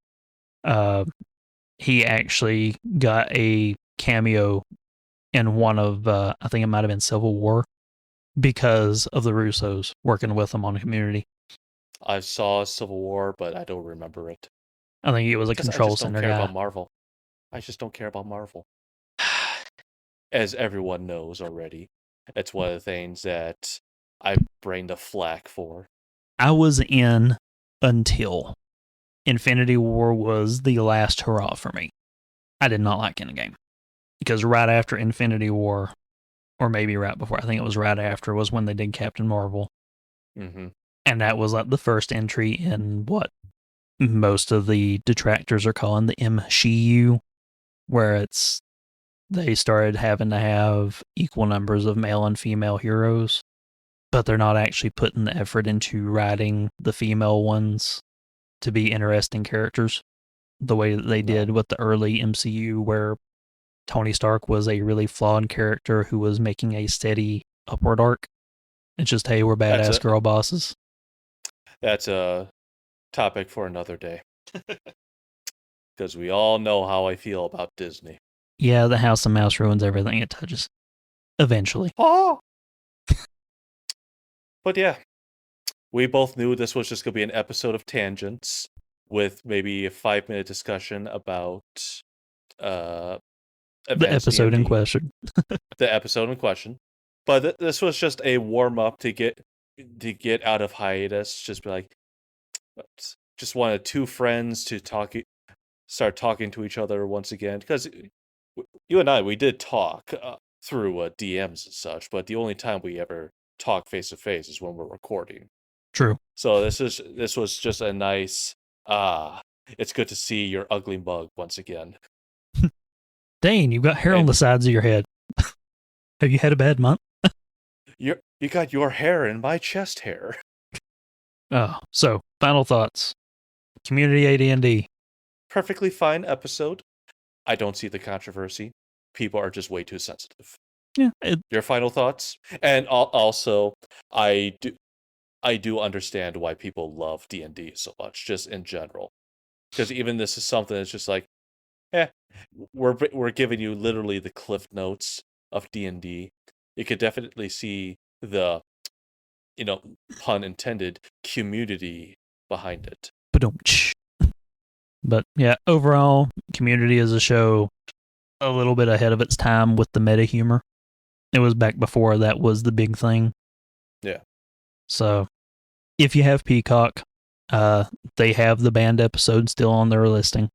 he actually got a cameo in one of, I think it might have been Civil War, because of the Russos working with him on Community. I saw Civil War, but I don't remember it. I think it was a I control just don't center care guy. about Marvel. I just don't care about Marvel. As everyone knows already, it's one of the things that I bring the flack for. I was in until Infinity War was the last hurrah for me. I did not like Endgame. Because right after Infinity War, or maybe right before, I think it was right after, was when they did Captain Marvel. Mm-hmm. And that was like the first entry in what most of the detractors are calling the MCU, where they started having to have equal numbers of male and female heroes, but they're not actually putting the effort into writing the female ones to be interesting characters the way that they did with the early MCU, where Tony Stark was a really flawed character who was making a steady upward arc. It's just, hey, we're badass girl bosses. That's a topic for another day. Because we all know how I feel about Disney. Yeah, the House of Mouse ruins everything it touches. Eventually. Oh! But yeah, we both knew this was just going to be an episode of tangents with maybe a 5-minute discussion about The episode in question. The episode in question. But this was just a warm-up to get out of hiatus. Just be like, just wanted two friends to start talking to each other once again. Because you and I, we did talk through DMs and such, but the only time we ever talk face-to-face is when we're recording. True. So this was just a nice, it's good to see your ugly mug once again. Dane, you've got hair on the sides of your head. Have you had a bad month? You got your hair in my chest hair. Oh, so final thoughts. Community AD&D. Perfectly fine episode. I don't see the controversy. People are just way too sensitive. Yeah. Your final thoughts? And also, I do understand why people love D&D so much, just in general. Because even this is something that's just like, we're giving you literally the cliff notes of D&D. You could definitely see the, pun intended, community behind it. But yeah, overall, Community is a show a little bit ahead of its time with the meta humor. It was back before that was the big thing. Yeah. So if you have Peacock, they have the banned episode still on their listing.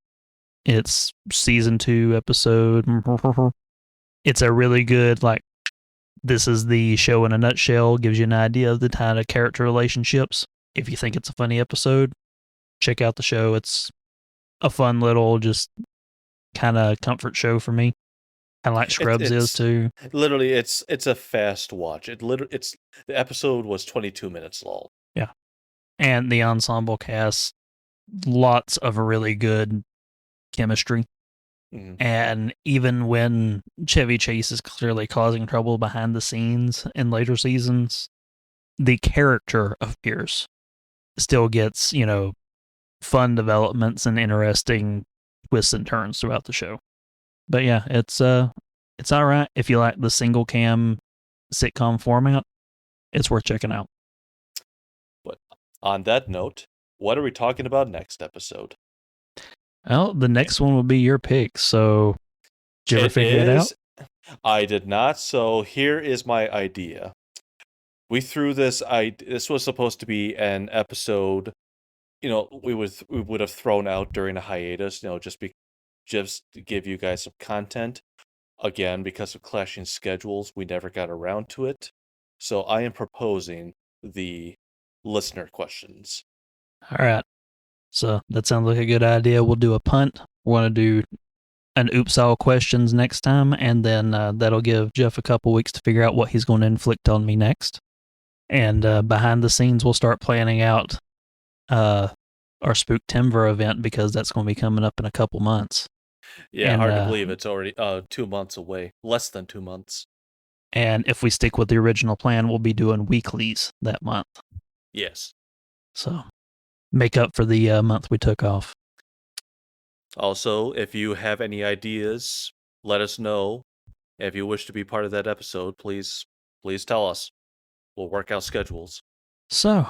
It's season 2 episode. It's a really good, this is the show in a nutshell, gives you an idea of the kind of character relationships. If you think it's a funny episode, check out the show. It's a fun little, just kind of comfort show for me. Kind of like Scrubs is too. Literally, it's a fast watch. The episode was 22 minutes long. Yeah. And the ensemble cast, lots of really good chemistry. Mm-hmm. And even when Chevy Chase is clearly causing trouble behind the scenes in later seasons, the character of Pierce still gets, fun developments and interesting twists and turns throughout the show. But yeah, it's all right if you like the single cam sitcom format. It's worth checking out. But on that note, what are we talking about next episode? Well, the next one will be your pick. So, did you ever figure it out? I did not. So here is my idea. We threw this. This was supposed to be an episode. We would have thrown out during a hiatus. Just to give you guys some content. Again, because of clashing schedules, we never got around to it. So I am proposing the listener questions. All right. So that sounds like a good idea. We'll do a punt. We're going to do an oops all questions next time, and then that'll give Jeff a couple weeks to figure out what he's going to inflict on me next. And behind the scenes, we'll start planning out our Spooktember event, because that's going to be coming up in a couple months. Yeah, and, hard to believe it's already 2 months away. Less than 2 months. And if we stick with the original plan, we'll be doing weeklies that month. Yes. So make up for the month we took off. Also, if you have any ideas, let us know. If you wish to be part of that episode, please tell us. We'll work out schedules. So,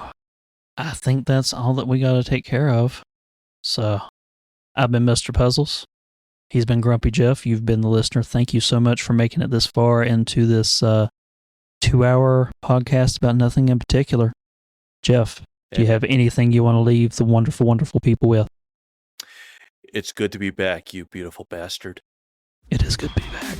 I think that's all that we got to take care of. So, I've been Mr. Puzzles. He's been Grumpy Jeff. You've been the listener. Thank you so much for making it this far into this 2-hour podcast about nothing in particular. Jeff, do you have anything you want to leave the wonderful, wonderful people with? It's good to be back, you beautiful bastard. It is good to be back.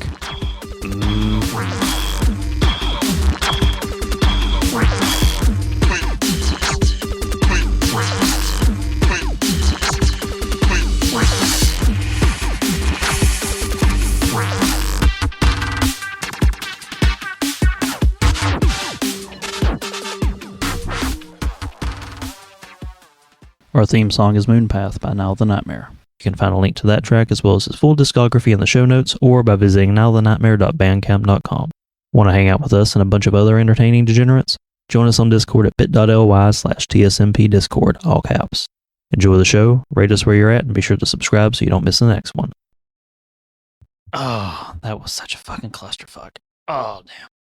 Our theme song is Moonpath by Nile The Nightmare. You can find a link to that track as well as his full discography in the show notes or by visiting nilethenightmare.bandcamp.com. Want to hang out with us and a bunch of other entertaining degenerates? Join us on Discord at bit.ly/TSMPDiscord, all caps. Enjoy the show, rate us where you're at, and be sure to subscribe so you don't miss the next one. Oh, that was such a fucking clusterfuck. Oh, damn.